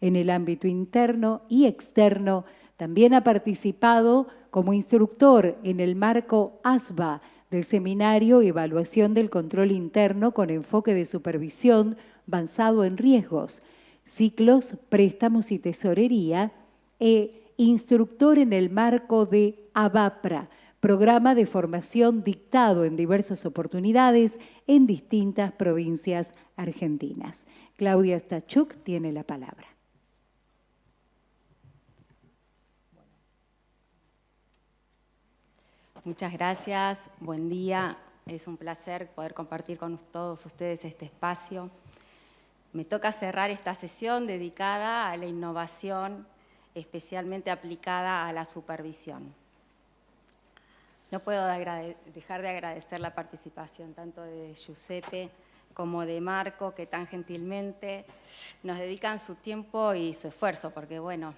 En el ámbito interno y externo, también ha participado como instructor en el marco ASBA del Seminario Evaluación del Control Interno con enfoque de supervisión basado en riesgos, ciclos, préstamos y tesorería, e instructor en el marco de ABAPRA, programa de formación dictado en diversas oportunidades en distintas provincias argentinas. Claudia Stachuk tiene la palabra. Muchas gracias, buen día. Es un placer poder compartir con todos ustedes este espacio. Me toca cerrar esta sesión dedicada a la innovación, especialmente aplicada a la supervisión. No puedo dejar de agradecer la participación tanto de Giuseppe como de Marco, que tan gentilmente nos dedican su tiempo y su esfuerzo, porque bueno,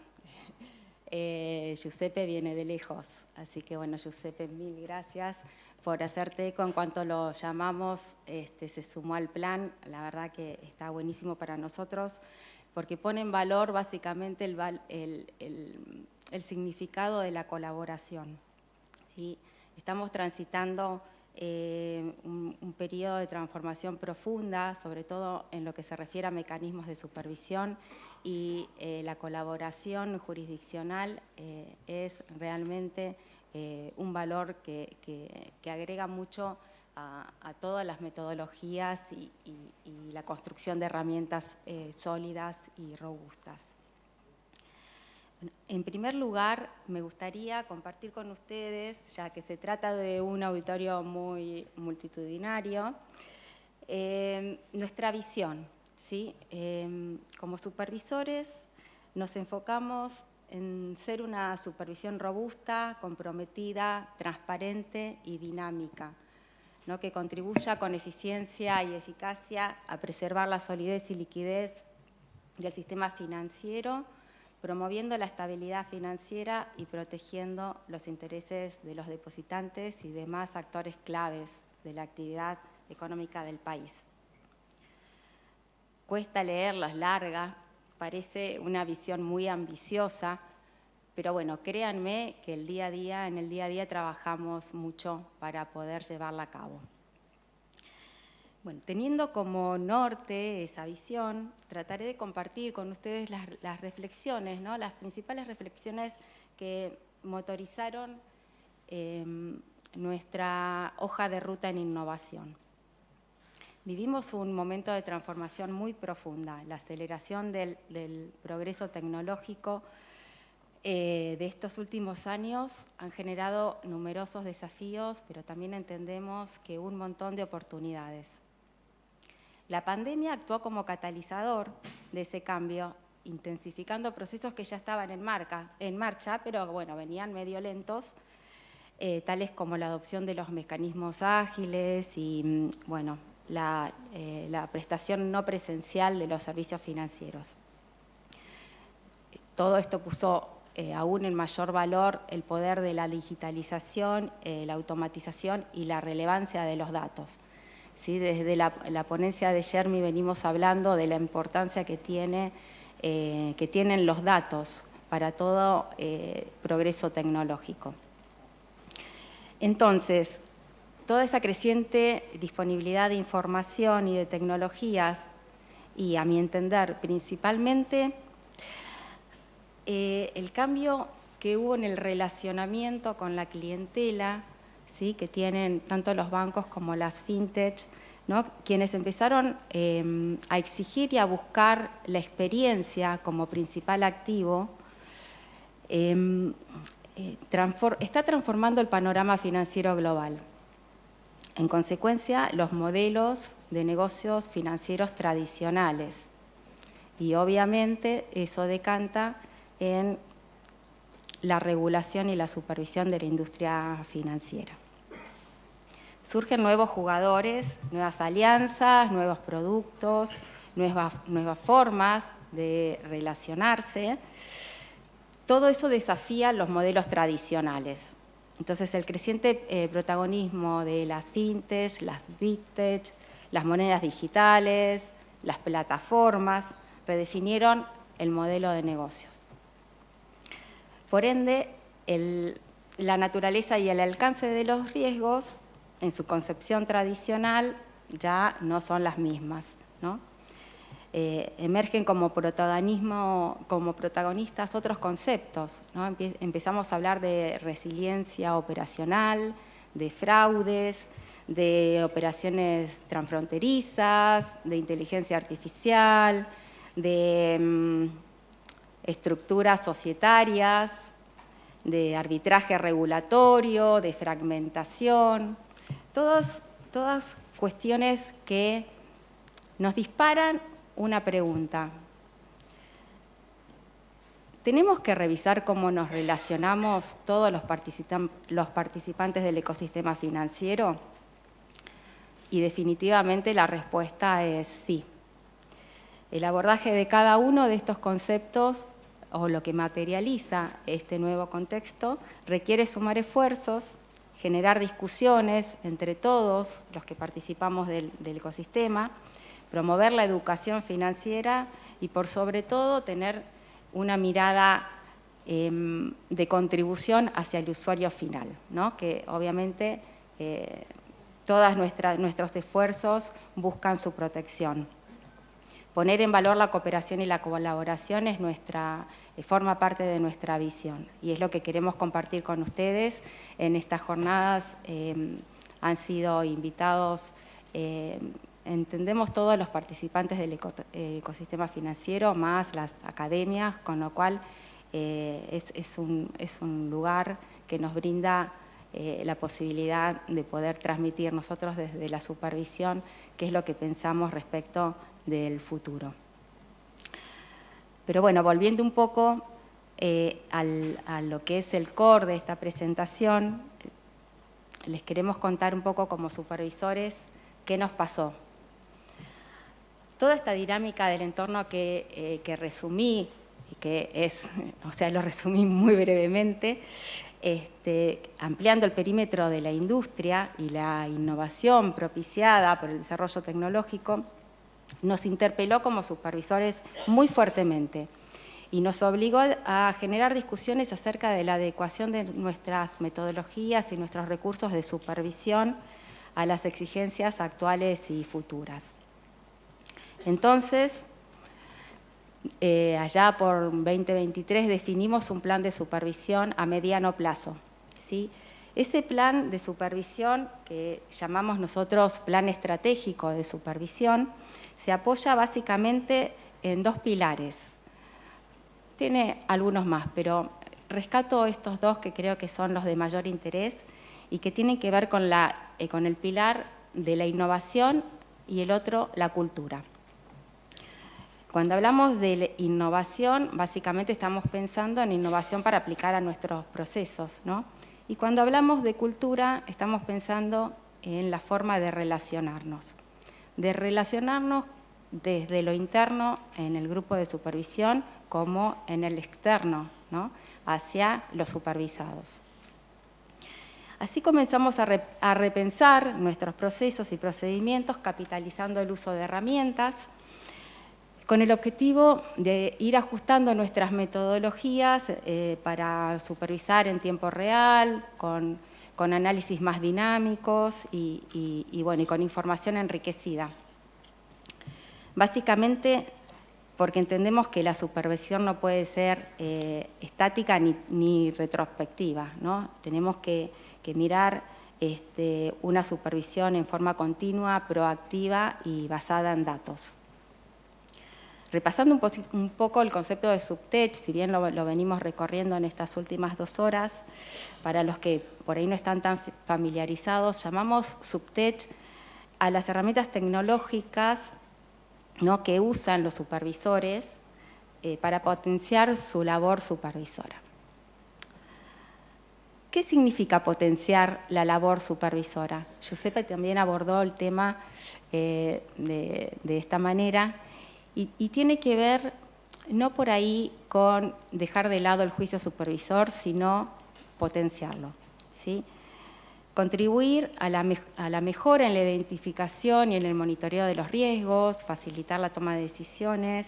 Giuseppe viene de lejos. Así que bueno, Giuseppe, mil gracias por hacerte eco en cuanto lo llamamos, se sumó al plan. La verdad que está buenísimo para nosotros porque pone en valor básicamente el significado de la colaboración, ¿sí? Estamos transitando un periodo de transformación profunda, sobre todo en lo que se refiere a mecanismos de supervisión, y la colaboración jurisdiccional es realmente un valor que agrega mucho a todas las metodologías y la construcción de herramientas sólidas y robustas. En primer lugar, me gustaría compartir con ustedes, ya que se trata de un auditorio muy multitudinario, nuestra visión, ¿sí? Como supervisores nos enfocamos en ser una supervisión robusta, comprometida, transparente y dinámica, ¿no? Que contribuya con eficiencia y eficacia a preservar la solidez y liquidez del sistema financiero, promoviendo la estabilidad financiera y protegiendo los intereses de los depositantes y demás actores claves de la actividad económica del país. cuesta leerla, es larga, parece una visión muy ambiciosa, pero bueno, créanme que en el día a día trabajamos mucho para poder llevarla a cabo. Bueno, teniendo como norte esa visión, trataré de compartir con ustedes las reflexiones, ¿no? Las principales reflexiones que motorizaron nuestra hoja de ruta en innovación. Vivimos un momento de transformación muy profunda. La aceleración del progreso tecnológico de estos últimos años han generado numerosos desafíos, pero también entendemos que un montón de oportunidades. La pandemia actuó como catalizador de ese cambio, intensificando procesos que ya estaban en marcha, pero bueno, venían medio lentos, tales como la adopción de los mecanismos ágiles y bueno, la prestación no presencial de los servicios financieros. Todo esto puso aún en mayor valor el poder de la digitalización, la automatización y la relevancia de los datos. ¿Sí? Desde la ponencia de Jeremy venimos hablando de la importancia que tienen los datos para todo progreso tecnológico. Entonces, toda esa creciente disponibilidad de información y de tecnologías, y a mi entender principalmente el cambio que hubo en el relacionamiento con la clientela, ¿sí? Que tienen tanto los bancos como las fintech, ¿no? Quienes empezaron a exigir y a buscar la experiencia como principal activo, está transformando el panorama financiero global. En consecuencia, los modelos de negocios financieros tradicionales. Y obviamente eso decanta en la regulación y la supervisión de la industria financiera. Surgen nuevos jugadores, nuevas alianzas, nuevos productos, nuevas formas de relacionarse. Todo eso desafía los modelos tradicionales. Entonces, el creciente protagonismo de las fintech, las big tech, las monedas digitales, las plataformas, redefinieron el modelo de negocios. Por ende, la naturaleza y el alcance de los riesgos, en su concepción tradicional, ya no son las mismas, ¿no? Emergen como protagonistas otros conceptos, ¿no? Empezamos a hablar de resiliencia operacional, de fraudes, de operaciones transfronterizas, de inteligencia artificial, de estructuras societarias, de arbitraje regulatorio, de fragmentación, todas cuestiones que nos disparan una pregunta. ¿Tenemos que revisar cómo nos relacionamos todos los participantes del ecosistema financiero? Y definitivamente la respuesta es sí. El abordaje de cada uno de estos conceptos, o lo que materializa este nuevo contexto, requiere sumar esfuerzos, generar discusiones entre todos los que participamos del ecosistema, promover la educación financiera y, por sobre todo, tener una mirada de contribución hacia el usuario final, ¿no? Que obviamente todos nuestros esfuerzos buscan su protección. Poner en valor la cooperación y la colaboración forma parte de nuestra visión y es lo que queremos compartir con ustedes. En estas jornadas han sido invitados, entendemos todos los participantes del ecosistema financiero, más las academias, con lo cual es un lugar que nos brinda la posibilidad de poder transmitir nosotros desde la supervisión qué es lo que pensamos respecto del futuro. Pero bueno, volviendo un poco a lo que es el core de esta presentación, les queremos contar un poco como supervisores qué nos pasó. Toda esta dinámica del entorno que resumí, y que es, o sea, lo resumí muy brevemente, ampliando el perímetro de la industria y la innovación propiciada por el desarrollo tecnológico, nos interpeló como supervisores muy fuertemente y nos obligó a generar discusiones acerca de la adecuación de nuestras metodologías y nuestros recursos de supervisión a las exigencias actuales y futuras. Entonces, allá por 2023 definimos un plan de supervisión a mediano plazo, ¿sí? Ese plan de supervisión, que llamamos nosotros plan estratégico de supervisión, se apoya básicamente en 2 pilares. Tiene algunos más, pero rescato estos 2 que creo que son los de mayor interés y que tienen que ver con el pilar de la innovación y el otro, la cultura. Cuando hablamos de innovación, básicamente estamos pensando en innovación para aplicar a nuestros procesos, ¿no? Y cuando hablamos de cultura, estamos pensando en la forma de relacionarnos desde lo interno en el grupo de supervisión como en el externo, ¿no? Hacia los supervisados. Así comenzamos a repensar nuestros procesos y procedimientos capitalizando el uso de herramientas con el objetivo de ir ajustando nuestras metodologías para supervisar en tiempo real, con análisis más dinámicos y con información enriquecida. Básicamente porque entendemos que la supervisión no puede ser estática ni retrospectiva, ¿no? Tenemos que mirar una supervisión en forma continua, proactiva y basada en datos. Repasando un poco el concepto de SUBTECH, si bien lo venimos recorriendo en estas últimas 2 horas, para los que por ahí no están tan familiarizados, llamamos SUBTECH a las herramientas tecnológicas, ¿no?, que usan los supervisores para potenciar su labor supervisora. ¿Qué significa potenciar la labor supervisora? Giuseppe también abordó el tema de esta manera y tiene que ver no por ahí con dejar de lado el juicio supervisor, sino potenciarlo, ¿sí? Contribuir a la mejora en la identificación y en el monitoreo de los riesgos, facilitar la toma de decisiones,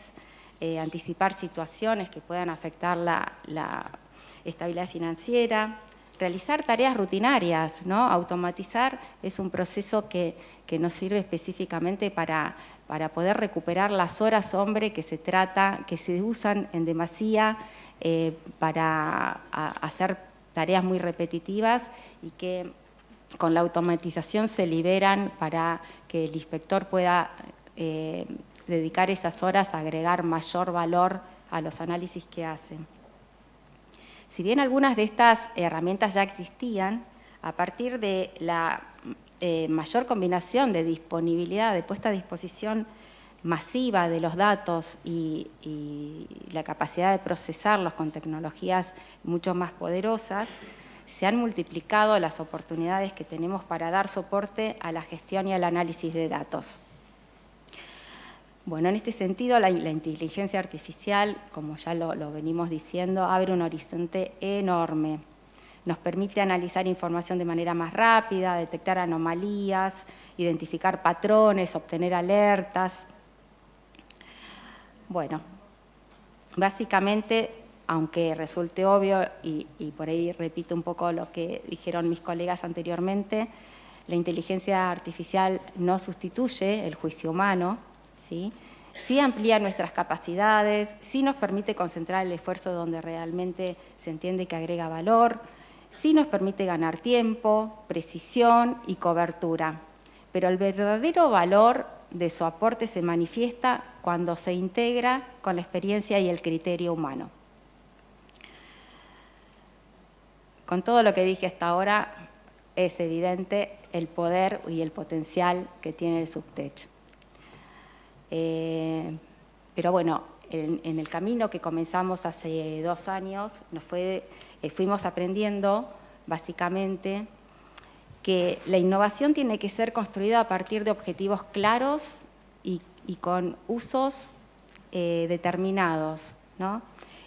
anticipar situaciones que puedan afectar la estabilidad financiera, realizar tareas rutinarias, ¿no? Automatizar es un proceso que nos sirve específicamente para poder recuperar las horas hombre que se usan en demasía para hacer tareas muy repetitivas y que con la automatización se liberan para que el inspector pueda dedicar esas horas a agregar mayor valor a los análisis que hacen. Si bien algunas de estas herramientas ya existían, a partir de la mayor combinación de disponibilidad, de puesta a disposición masiva de los datos y la capacidad de procesarlos con tecnologías mucho más poderosas, se han multiplicado las oportunidades que tenemos para dar soporte a la gestión y al análisis de datos. Bueno, en este sentido, la inteligencia artificial, como ya lo venimos diciendo, abre un horizonte enorme. Nos permite analizar información de manera más rápida, detectar anomalías, identificar patrones, obtener alertas. Bueno, básicamente, aunque resulte obvio, y por ahí repito un poco lo que dijeron mis colegas anteriormente, la inteligencia artificial no sustituye el juicio humano, ¿sí? Sí amplía nuestras capacidades, sí nos permite concentrar el esfuerzo donde realmente se entiende que agrega valor, sí nos permite ganar tiempo, precisión y cobertura. Pero el verdadero valor de su aporte se manifiesta cuando se integra con la experiencia y el criterio humano. Con todo lo que dije hasta ahora, es evidente el poder y el potencial que tiene el SUBTECH. Pero bueno, en el camino que comenzamos hace 2 años, fuimos aprendiendo básicamente que la innovación tiene que ser construida a partir de objetivos claros y con usos determinados, ¿no?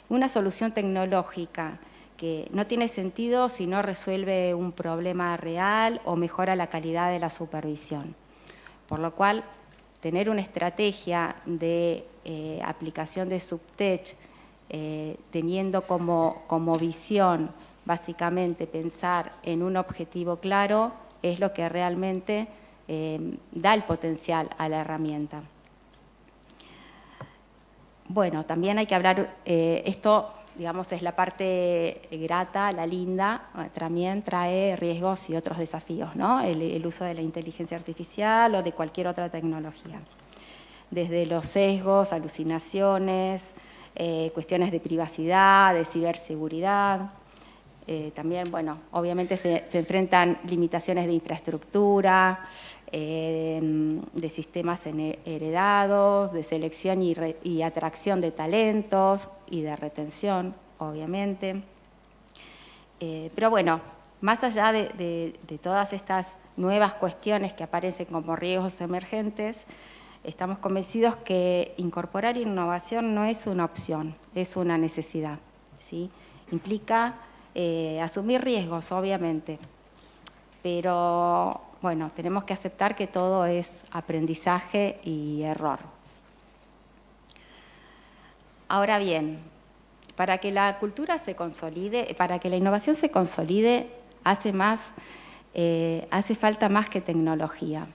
Una solución tecnológica que no tiene sentido si no resuelve un problema real o mejora la calidad de la supervisión. Por lo cual, tener una estrategia de aplicación de Subtech, teniendo como visión básicamente pensar en un objetivo claro, es lo que realmente da el potencial a la herramienta. Bueno, también hay que hablar, esto digamos es la parte grata, la linda, también trae riesgos y otros desafíos, ¿no? El uso de la inteligencia artificial o de cualquier otra tecnología. Desde los sesgos, alucinaciones, cuestiones de privacidad, de ciberseguridad. También, bueno, obviamente se enfrentan limitaciones de infraestructura, de sistemas heredados, de selección y atracción de talentos y de retención, obviamente. Pero bueno, más allá de todas estas nuevas cuestiones que aparecen como riesgos emergentes, estamos convencidos que incorporar innovación no es una opción, es una necesidad, ¿sí? Implica asumir riesgos, obviamente, pero bueno, tenemos que aceptar que todo es aprendizaje y error. Ahora bien, para que la cultura se consolide, para que la innovación se consolide, hace falta más que tecnología,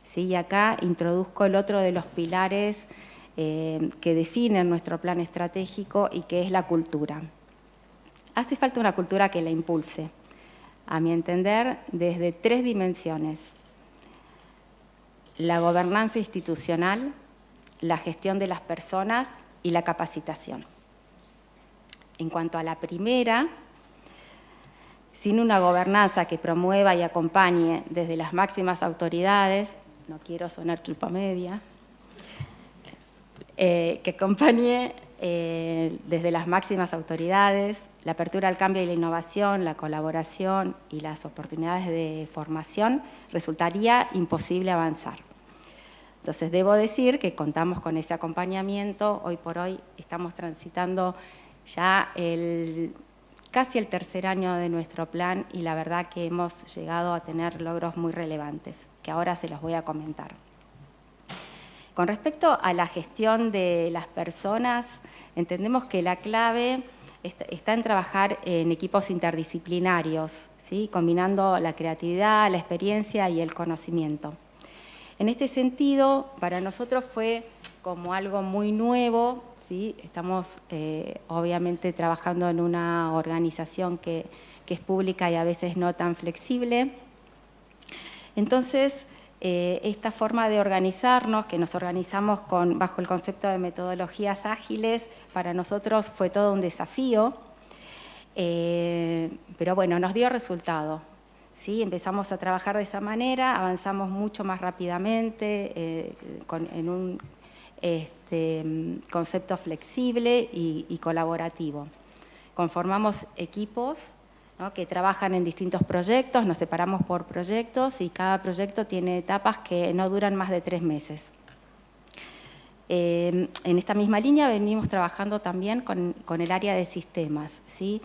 ¿sí? Y acá introduzco el otro de los pilares que definen nuestro plan estratégico y que es la cultura. Hace falta una cultura que la impulse, a mi entender, desde 3 dimensiones: la gobernanza institucional, la gestión de las personas y la capacitación. En cuanto a la primera, sin una gobernanza que promueva y acompañe desde las máximas autoridades, no quiero sonar chupamedia, que acompañe desde las máximas autoridades la apertura al cambio y la innovación, la colaboración y las oportunidades de formación, resultaría imposible avanzar. Entonces, debo decir que contamos con ese acompañamiento. Hoy por hoy estamos transitando ya casi el 3er año de nuestro plan y la verdad que hemos llegado a tener logros muy relevantes, que ahora se los voy a comentar. Con respecto a la gestión de las personas, entendemos que la clave está en trabajar en equipos interdisciplinarios, ¿sí? Combinando la creatividad, la experiencia y el conocimiento. En este sentido, para nosotros fue como algo muy nuevo, ¿sí? Estamos obviamente trabajando en una organización que es pública y a veces no tan flexible. Entonces, esta forma de organizarnos, que nos organizamos bajo el concepto de metodologías ágiles, para nosotros fue todo un desafío, pero bueno, nos dio resultado, ¿sí? Empezamos a trabajar de esa manera, avanzamos mucho más rápidamente en un concepto flexible y colaborativo. Conformamos equipos, ¿no? Que trabajan en distintos proyectos, nos separamos por proyectos y cada proyecto tiene etapas que no duran más de 3 meses. En esta misma línea venimos trabajando también con el área de sistemas, ¿sí?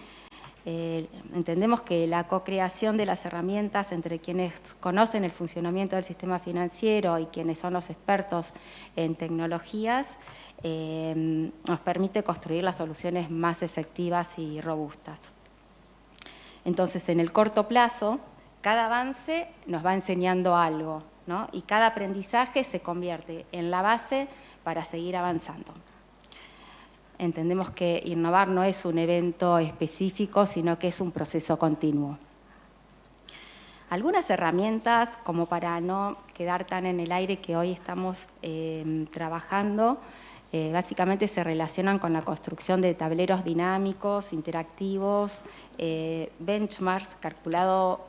Entendemos que la co-creación de las herramientas entre quienes conocen el funcionamiento del sistema financiero y quienes son los expertos en tecnologías nos permite construir las soluciones más efectivas y robustas. Entonces, en el corto plazo, cada avance nos va enseñando algo, ¿no? Y cada aprendizaje se convierte en la base para seguir avanzando. Entendemos que innovar no es un evento específico, sino que es un proceso continuo. Algunas herramientas, como para no quedar tan en el aire que hoy estamos trabajando, básicamente se relacionan con la construcción de tableros dinámicos, interactivos, benchmarks calculados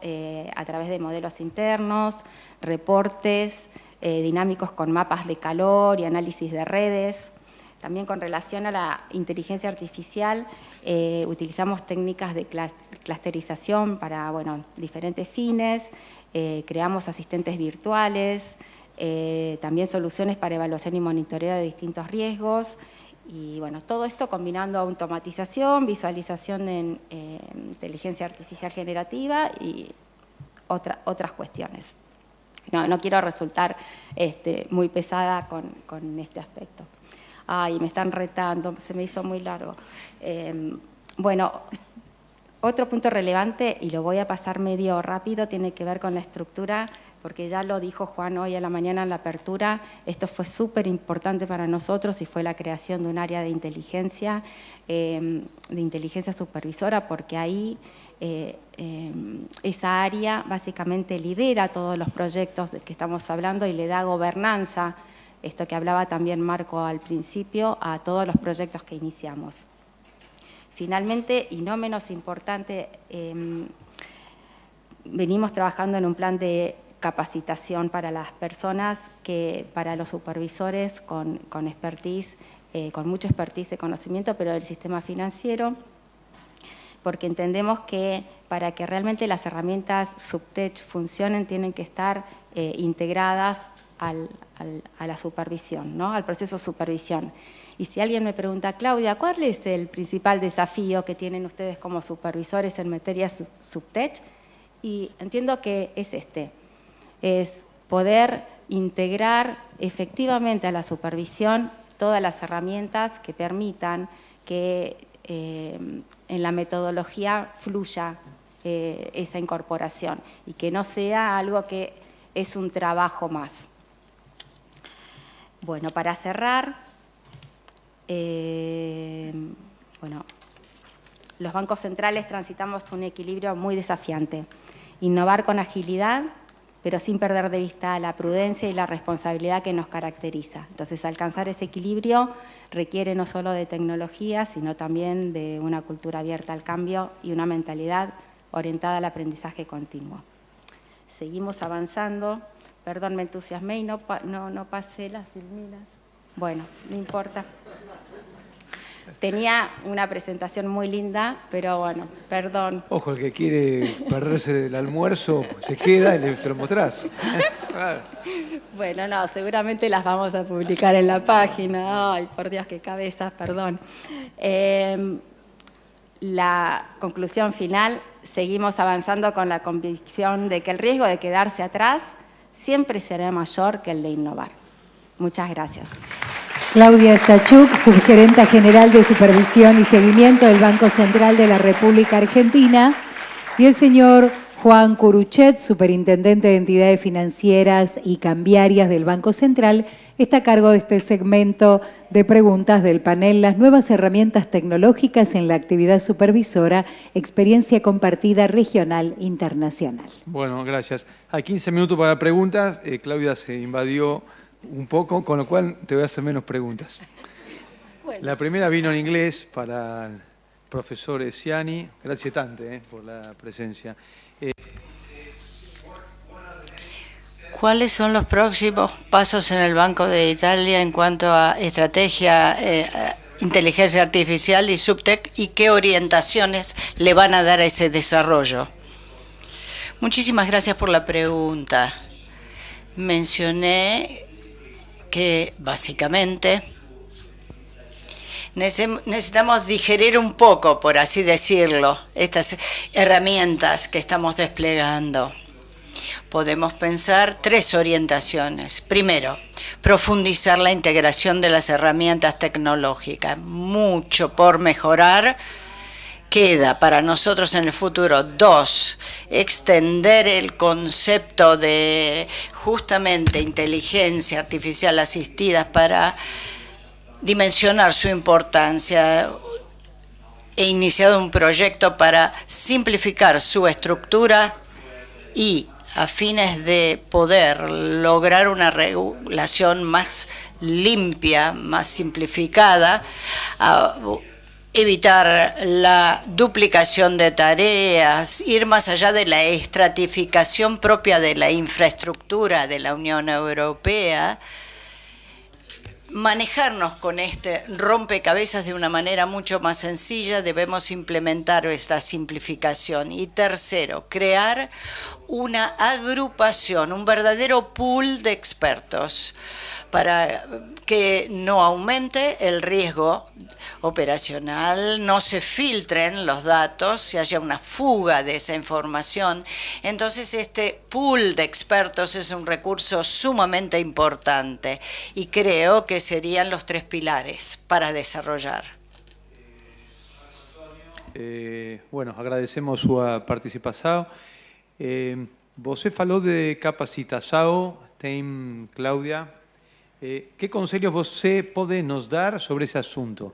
a través de modelos internos, reportes dinámicos con mapas de calor y análisis de redes. También con relación a la inteligencia artificial, utilizamos técnicas de clusterización para diferentes fines, creamos asistentes virtuales, también soluciones para evaluación y monitoreo de distintos riesgos y todo esto combinando automatización, visualización en inteligencia artificial generativa y otras cuestiones. No quiero resultar muy pesada con este aspecto. Ay, me están retando, se me hizo muy largo. Bueno, otro punto relevante, y lo voy a pasar medio rápido, tiene que ver con la estructura, porque ya lo dijo Juan hoy a la mañana en la apertura. Esto fue súper importante para nosotros y fue la creación de un área de inteligencia supervisora, porque ahí esa área básicamente lidera todos los proyectos de que estamos hablando y le da gobernanza, esto que hablaba también Marco al principio, a todos los proyectos que iniciamos. Finalmente, y no menos importante, venimos trabajando en un plan de capacitación para las personas, para los supervisores con expertise, con mucha expertise de conocimiento, pero del sistema financiero, porque entendemos que para que realmente las herramientas Subtech funcionen tienen que estar integradas a la supervisión, ¿no? Al proceso de supervisión. Y si alguien me pregunta, Claudia, ¿cuál es el principal desafío que tienen ustedes como supervisores en materia Subtech? Y entiendo que es es poder integrar efectivamente a la supervisión todas las herramientas que permitan que en la metodología fluya esa incorporación y que no sea algo que es un trabajo más. Bueno, para cerrar, los bancos centrales transitamos un equilibrio muy desafiante. Innovar con agilidad, pero sin perder de vista la prudencia y la responsabilidad que nos caracteriza. Entonces, alcanzar ese equilibrio requiere no solo de tecnología, sino también de una cultura abierta al cambio y una mentalidad orientada al aprendizaje continuo. Seguimos avanzando. Perdón, me entusiasmé y no pasé las filminas. Bueno, no importa. Tenía una presentación muy linda, pero bueno, perdón. Ojo, el que quiere perderse el almuerzo se queda y se lo mostrás. Claro. Bueno, no, seguramente las vamos a publicar en la página. Ay, por Dios, qué cabezas, perdón. La conclusión final, seguimos avanzando con la convicción de que el riesgo de quedarse atrás siempre será mayor que el de innovar. Muchas gracias. Claudia Stachuk, subgerenta general de Supervisión y Seguimiento del Banco Central de la República Argentina, y el señor Juan Curuchet, superintendente de Entidades Financieras y Cambiarias del Banco Central, está a cargo de este segmento de preguntas del panel Las nuevas herramientas tecnológicas en la actividad supervisora, experiencia compartida regional internacional. Bueno, gracias. Hay 15 minutos para preguntas. Claudia se invadió un poco, con lo cual te voy a hacer menos preguntas. Bueno. La primera vino en inglés para el profesor Siani. Gracias tante por la presencia. ¿Cuáles son los próximos pasos en el Banco de Italia en cuanto a estrategia, inteligencia artificial y Subtech, y qué orientaciones le van a dar a ese desarrollo? Muchísimas gracias por la pregunta. Mencioné que básicamente necesitamos digerir un poco, por así decirlo, estas herramientas que estamos desplegando. Podemos pensar tres orientaciones. Primero, profundizar la integración de las herramientas tecnológicas. Mucho por mejorar queda para nosotros en el futuro. Dos, extender el concepto de justamente inteligencia artificial asistida para dimensionar su importancia. He iniciado un proyecto para simplificar su estructura y a fines de poder lograr una regulación más limpia, más simplificada, evitar la duplicación de tareas, ir más allá de la estratificación propia de la infraestructura de la Unión Europea, manejarnos con este rompecabezas de una manera mucho más sencilla. Debemos implementar esta simplificación. Y tercero, crear una agrupación, un verdadero pool de expertos para que no aumente el riesgo operacional, no se filtren los datos, si haya una fuga de esa información. Entonces, este pool de expertos es un recurso sumamente importante y creo que serían los 3 pilares para desarrollar. Bueno, agradecemos su participación. Você falou de capacitação, tem, Cláudia. ¿Qué conselhos você pode nos dar sobre ese asunto?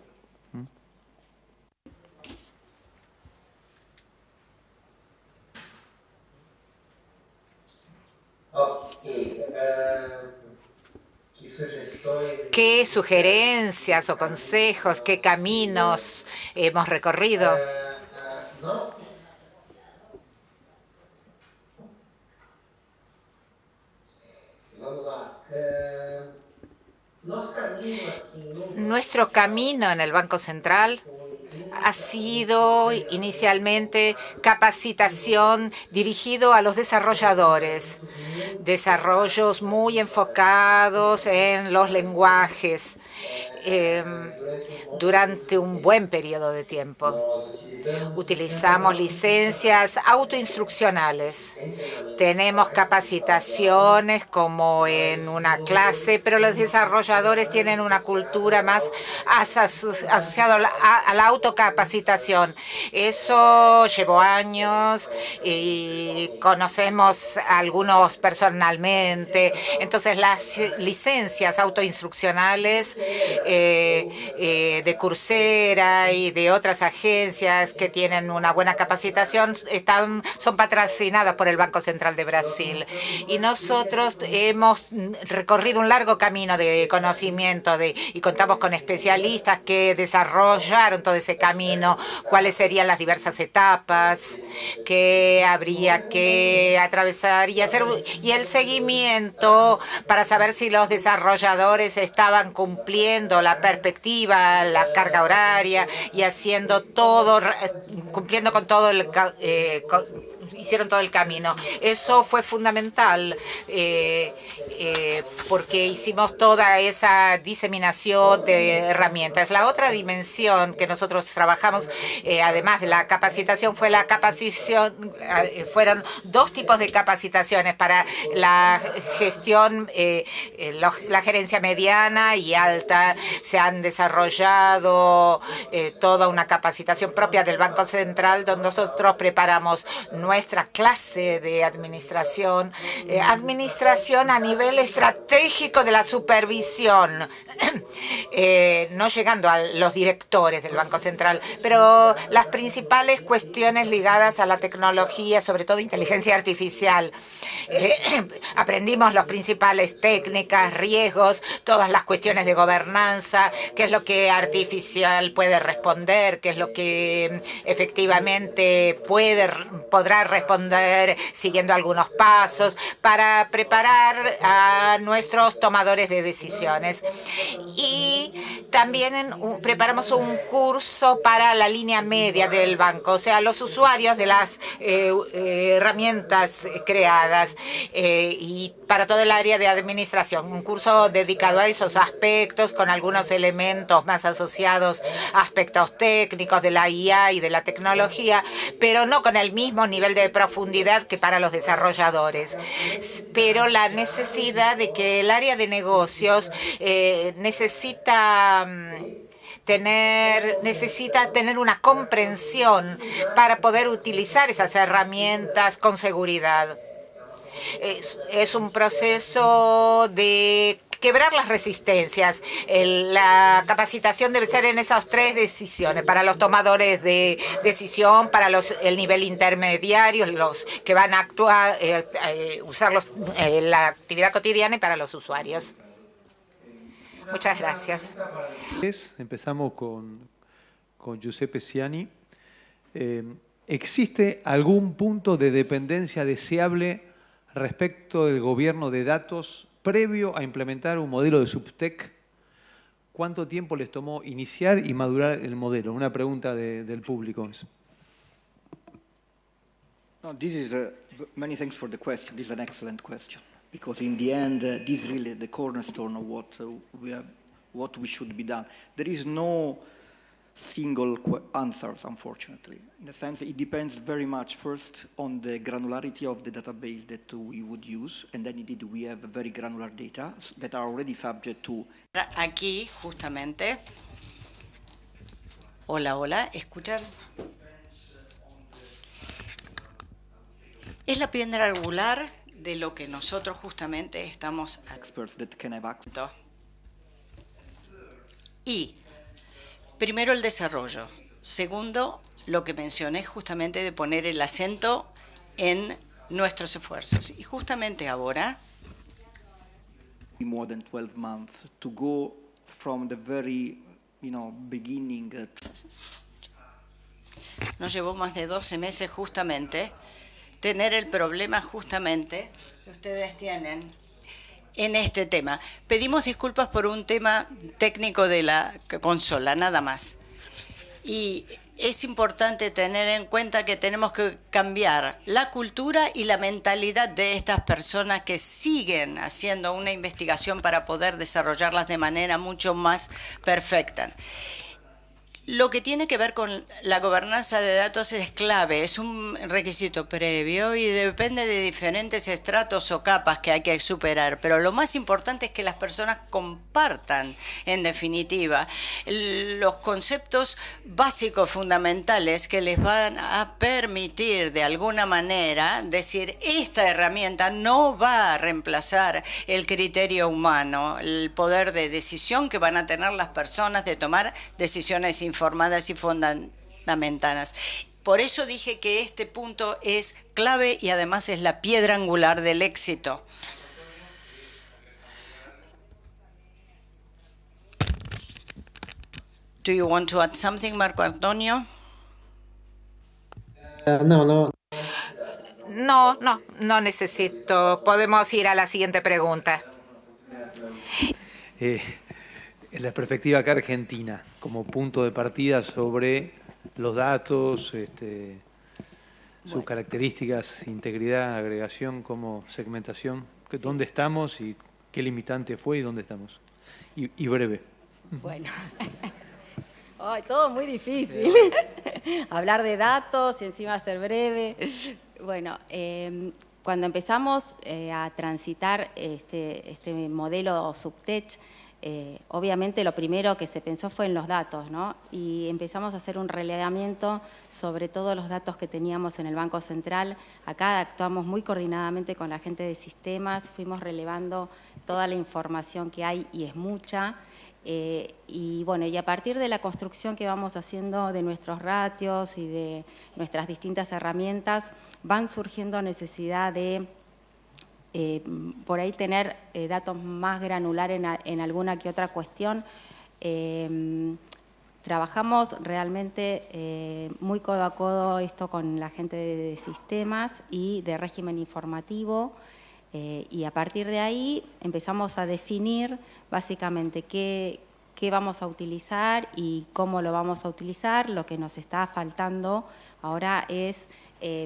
¿Qué sugerencias o consejos, qué caminos hemos recorrido? Nuestro camino en el Banco Central ha sido inicialmente capacitación dirigido a los desarrolladores, desarrollos muy enfocados en los lenguajes durante un buen periodo de tiempo. Utilizamos licencias autoinstruccionales. Tenemos capacitaciones como en una clase, pero los desarrolladores tienen una cultura más asociada a la autocapacitación. Eso llevó años y conocemos a algunos personalmente. Entonces, las licencias autoinstruccionales de Coursera y de otras agencias que tienen una buena capacitación son patrocinadas por el Banco Central de Brasil. Y nosotros hemos recorrido un largo camino de conocimiento y contamos con especialistas que desarrollaron todo ese camino, cuáles serían las diversas etapas que habría que atravesar y hacer, y el seguimiento para saber si los desarrolladores estaban cumpliendo la perspectiva, la carga horaria y haciendo todo, cumpliendo con todo hicieron todo el camino. Eso fue fundamental porque hicimos toda esa diseminación de herramientas. La otra dimensión que nosotros trabajamos, además de la capacitación, fue la capacitación, fueron 2 tipos de capacitaciones para la gestión, la gerencia mediana y alta. Se han desarrollado toda una capacitación propia del Banco Central, donde nosotros preparamos nuestra clase de administración, administración a nivel estratégico de la supervisión, no llegando a los directores del Banco Central, pero las principales cuestiones ligadas a la tecnología, sobre todo inteligencia artificial. Aprendimos las principales técnicas, riesgos, todas las cuestiones de gobernanza, qué es lo que artificial puede responder, qué es lo que efectivamente podrá responder siguiendo algunos pasos para preparar a nuestros tomadores de decisiones. Y también preparamos un curso para la línea media del banco, o sea, los usuarios de las herramientas creadas y para todo el área de administración. Un curso dedicado a esos aspectos con algunos elementos más asociados a aspectos técnicos de la IA y de la tecnología, pero no con el mismo nivel de profundidad que para los desarrolladores. Pero la necesidad de que el área de negocios necesita tener una comprensión para poder utilizar esas herramientas con seguridad. Es un proceso de quebrar las resistencias. La capacitación debe ser en esas 3 decisiones, para los tomadores de decisión, para el nivel intermediario, los que van a actuar, usar la actividad cotidiana, y para los usuarios. Muchas gracias. Empezamos con Giuseppe Ciani. ¿Existe algún punto de dependencia deseable respecto del gobierno de datos previo a implementar un modelo de SupTech? ¿Cuánto tiempo les tomó iniciar y madurar el modelo? Una pregunta del público. No, many thanks for the question. This is an excellent question. because in the end, this is really the cornerstone of what we should be done. There is no single answers, unfortunately. In a sense, it depends very much first on the granularity of the database that we would use, and then indeed we have very granular data that are already subject to. Aquí, justamente. Hola, hola, ¿escuchan? Es la piedra angular de lo que nosotros justamente estamos Experts that can have access. Y primero el desarrollo. Segundo, lo que mencioné justamente de poner el acento en nuestros esfuerzos. Y justamente ahora, More than 12 months to go from the very, beginning. nos llevó más de 12 meses justamente tener el problema justamente que ustedes tienen en este tema. Pedimos disculpas por un tema técnico de la consola, nada más. Y es importante tener en cuenta que tenemos que cambiar la cultura y la mentalidad de estas personas que siguen haciendo una investigación para poder desarrollarlas de manera mucho más perfecta. Lo que tiene que ver con la gobernanza de datos es clave, es un requisito previo y depende de diferentes estratos o capas que hay que superar. Pero lo más importante es que las personas compartan, en definitiva, los conceptos básicos fundamentales que les van a permitir de alguna manera decir, esta herramienta no va a reemplazar el criterio humano, el poder de decisión que van a tener las personas de tomar decisiones informadas y fundamentadas. Por eso dije que este punto es clave y además es la piedra angular del éxito. Do you want to add something, Marco Antonio? No necesito. Podemos ir a la siguiente pregunta. En la perspectiva acá argentina, como punto de partida sobre los datos, sus características, integridad, agregación, como segmentación, dónde estamos y qué limitante fue y dónde estamos. Y breve. Bueno, todo muy difícil. Hablar de datos y encima ser breve. Bueno, cuando empezamos a transitar este modelo Subtech, obviamente lo primero que se pensó fue en los datos, ¿no? Y empezamos a hacer un relevamiento sobre todos los datos que teníamos en el Banco Central. Acá actuamos muy coordinadamente con la gente de sistemas, fuimos relevando toda la información que hay y es mucha. Y bueno, y a partir de la construcción que vamos haciendo de nuestros ratios y de nuestras distintas herramientas, van surgiendo necesidad de por ahí tener datos más granulares en alguna que otra cuestión. Trabajamos realmente muy codo a codo esto con la gente de sistemas y de régimen informativo, y a partir de ahí empezamos a definir básicamente qué vamos a utilizar y cómo lo vamos a utilizar. Lo que nos está faltando ahora es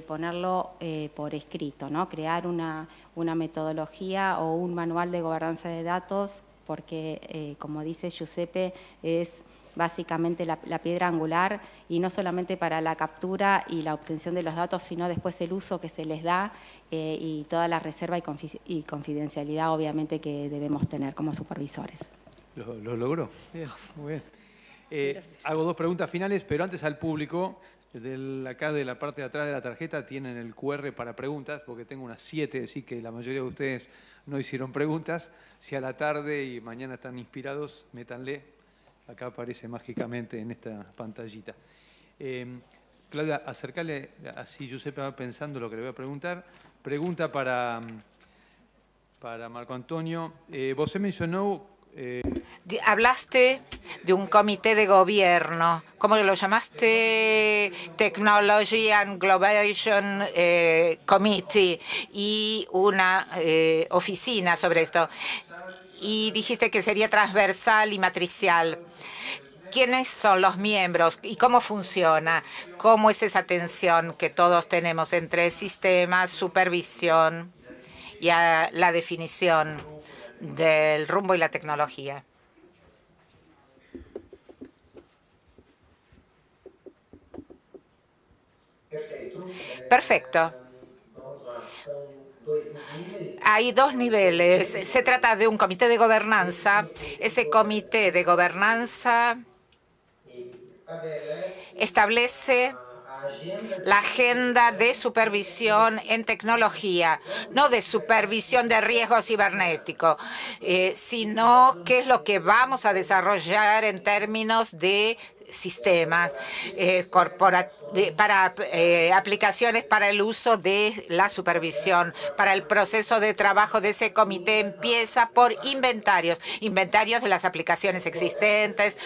ponerlo por escrito, ¿no? Crear una metodología o un manual de gobernanza de datos, porque, como dice Giuseppe, es básicamente la piedra angular, y no solamente para la captura y la obtención de los datos, sino después el uso que se les da y toda la reserva y confidencialidad, obviamente, que debemos tener como supervisores. ¿Lo logró? Bien, muy bien. Hago dos preguntas finales, pero antes al público. Acá de la parte de atrás de la tarjeta tienen el QR para preguntas, porque tengo unas 7, así que la mayoría de ustedes no hicieron preguntas. Si a la tarde y mañana están inspirados, métanle. Acá aparece mágicamente en esta pantallita. Claudia, acercale, así Giuseppe va pensando lo que le voy a preguntar. Pregunta para Marco Antonio. Vos mencionó... Hablaste de un comité de gobierno, ¿cómo lo llamaste? Technology and Globalization Committee, y una oficina sobre esto. Y dijiste que sería transversal y matricial. ¿Quiénes son los miembros y cómo funciona? ¿Cómo es esa tensión que todos tenemos entre sistemas, supervisión y a la definición del rumbo y la tecnología. Perfecto. Hay dos niveles. Se trata de un comité de gobernanza. Ese comité de gobernanza establece la agenda de supervisión en tecnología, no de supervisión de riesgo cibernético, sino qué es lo que vamos a desarrollar en términos de sistemas para aplicaciones para el uso de la supervisión. Para el proceso de trabajo de ese comité empieza por inventarios de las aplicaciones existentes,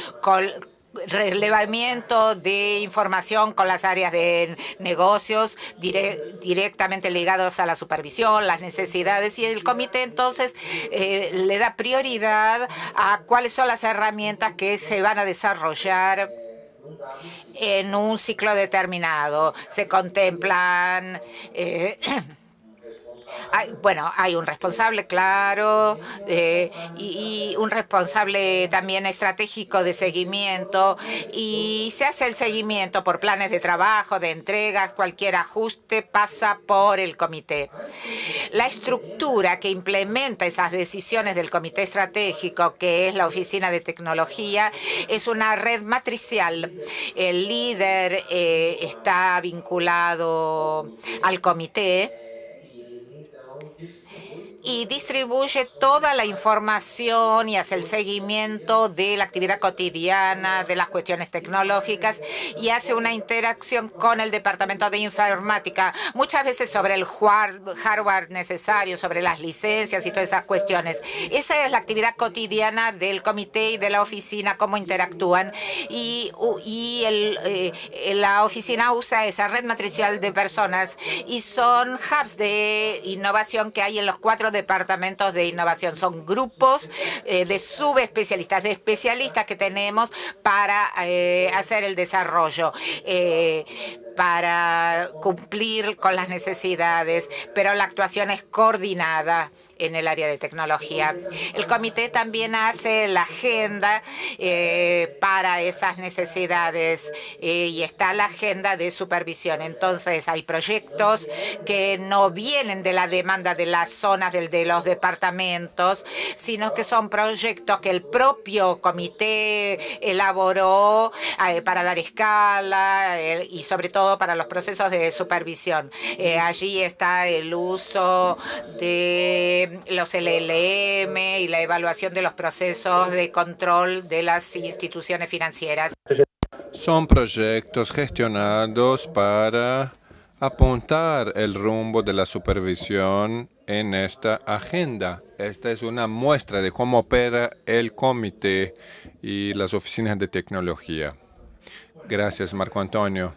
relevamiento de información con las áreas de negocios directamente ligados a la supervisión, las necesidades, y el comité entonces le da prioridad a cuáles son las herramientas que se van a desarrollar en un ciclo determinado. Se contemplan hay un responsable, claro, y un responsable también estratégico de seguimiento, y se hace el seguimiento por planes de trabajo, de entregas. Cualquier ajuste pasa por el comité. La estructura que implementa esas decisiones del comité estratégico, que es la Oficina de Tecnología, es una red matricial. El líder está vinculado al comité y distribuye toda la información y hace el seguimiento de la actividad cotidiana, de las cuestiones tecnológicas, y hace una interacción con el departamento de informática, muchas veces sobre el hardware necesario, sobre las licencias y todas esas cuestiones. Esa es la actividad cotidiana del comité y de la oficina, cómo interactúan, y la oficina usa esa red matricial de personas, y son hubs de innovación que hay en los 4 departamentos de innovación. Son grupos de subespecialistas, de especialistas que tenemos para hacer el desarrollo, para cumplir con las necesidades, pero la actuación es coordinada en el área de tecnología. El comité también hace la agenda para esas necesidades, y está la agenda de supervisión. Entonces, hay proyectos que no vienen de la demanda de las zonas de los departamentos, sino que son proyectos que el propio comité elaboró para dar escala y sobre todo para los procesos de supervisión. Allí está el uso de los LLM y la evaluación de los procesos de control de las instituciones financieras. Son proyectos gestionados para apuntar el rumbo de la supervisión en esta agenda. Esta es una muestra de cómo opera el comité y las oficinas de tecnología. Gracias, Marco Antonio.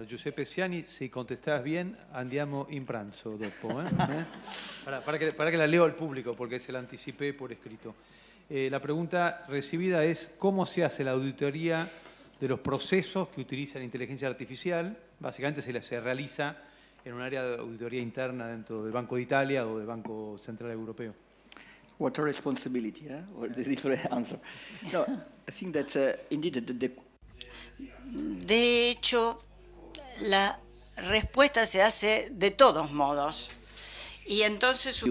Giuseppe Siani, si contestás bien, andiamo in pranzo dopo. Para que la leo al público, porque se la anticipé por escrito. La pregunta recibida es: ¿cómo se hace la auditoría de los procesos que utilizan inteligencia artificial? Básicamente se realiza en un área de auditoría interna dentro del Banco de Italia o del Banco Central Europeo. What a responsibility, or the different answer. No, I think that indeed De hecho, la respuesta se hace de todos modos. Y entonces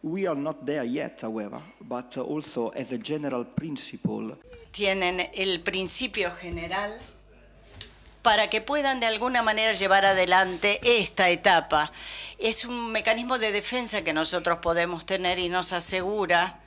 we are not there yet, however, but also as a general principle. Tienen el principio general para que puedan de alguna manera llevar adelante esta etapa. Es un mecanismo de defensa que nosotros podemos tener y nos asegura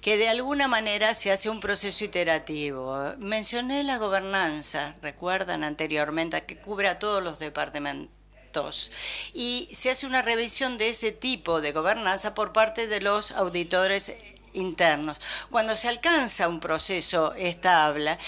que de alguna manera se hace un proceso iterativo. Mencioné la gobernanza, recuerdan anteriormente, que cubre a todos los departamentos. Y se hace una revisión de ese tipo de gobernanza por parte de los auditores internos. Cuando se alcanza un proceso estable,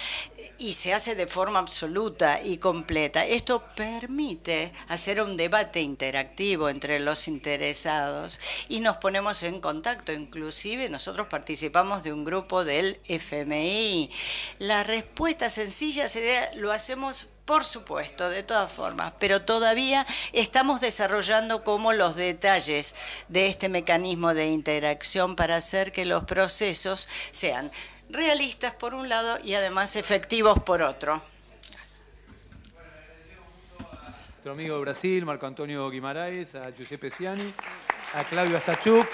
y se hace de forma absoluta y completa. Esto permite hacer un debate interactivo entre los interesados y nos ponemos en contacto. Inclusive nosotros participamos de un grupo del FMI. La respuesta sencilla sería: lo hacemos por supuesto, de todas formas, pero todavía estamos desarrollando como los detalles de este mecanismo de interacción para hacer que los procesos sean realistas por un lado y además efectivos por otro. Nuestro amigo de Brasil, Marco Antonio Guimarães, a Giuseppe Ciani, a Claudio Astachuk.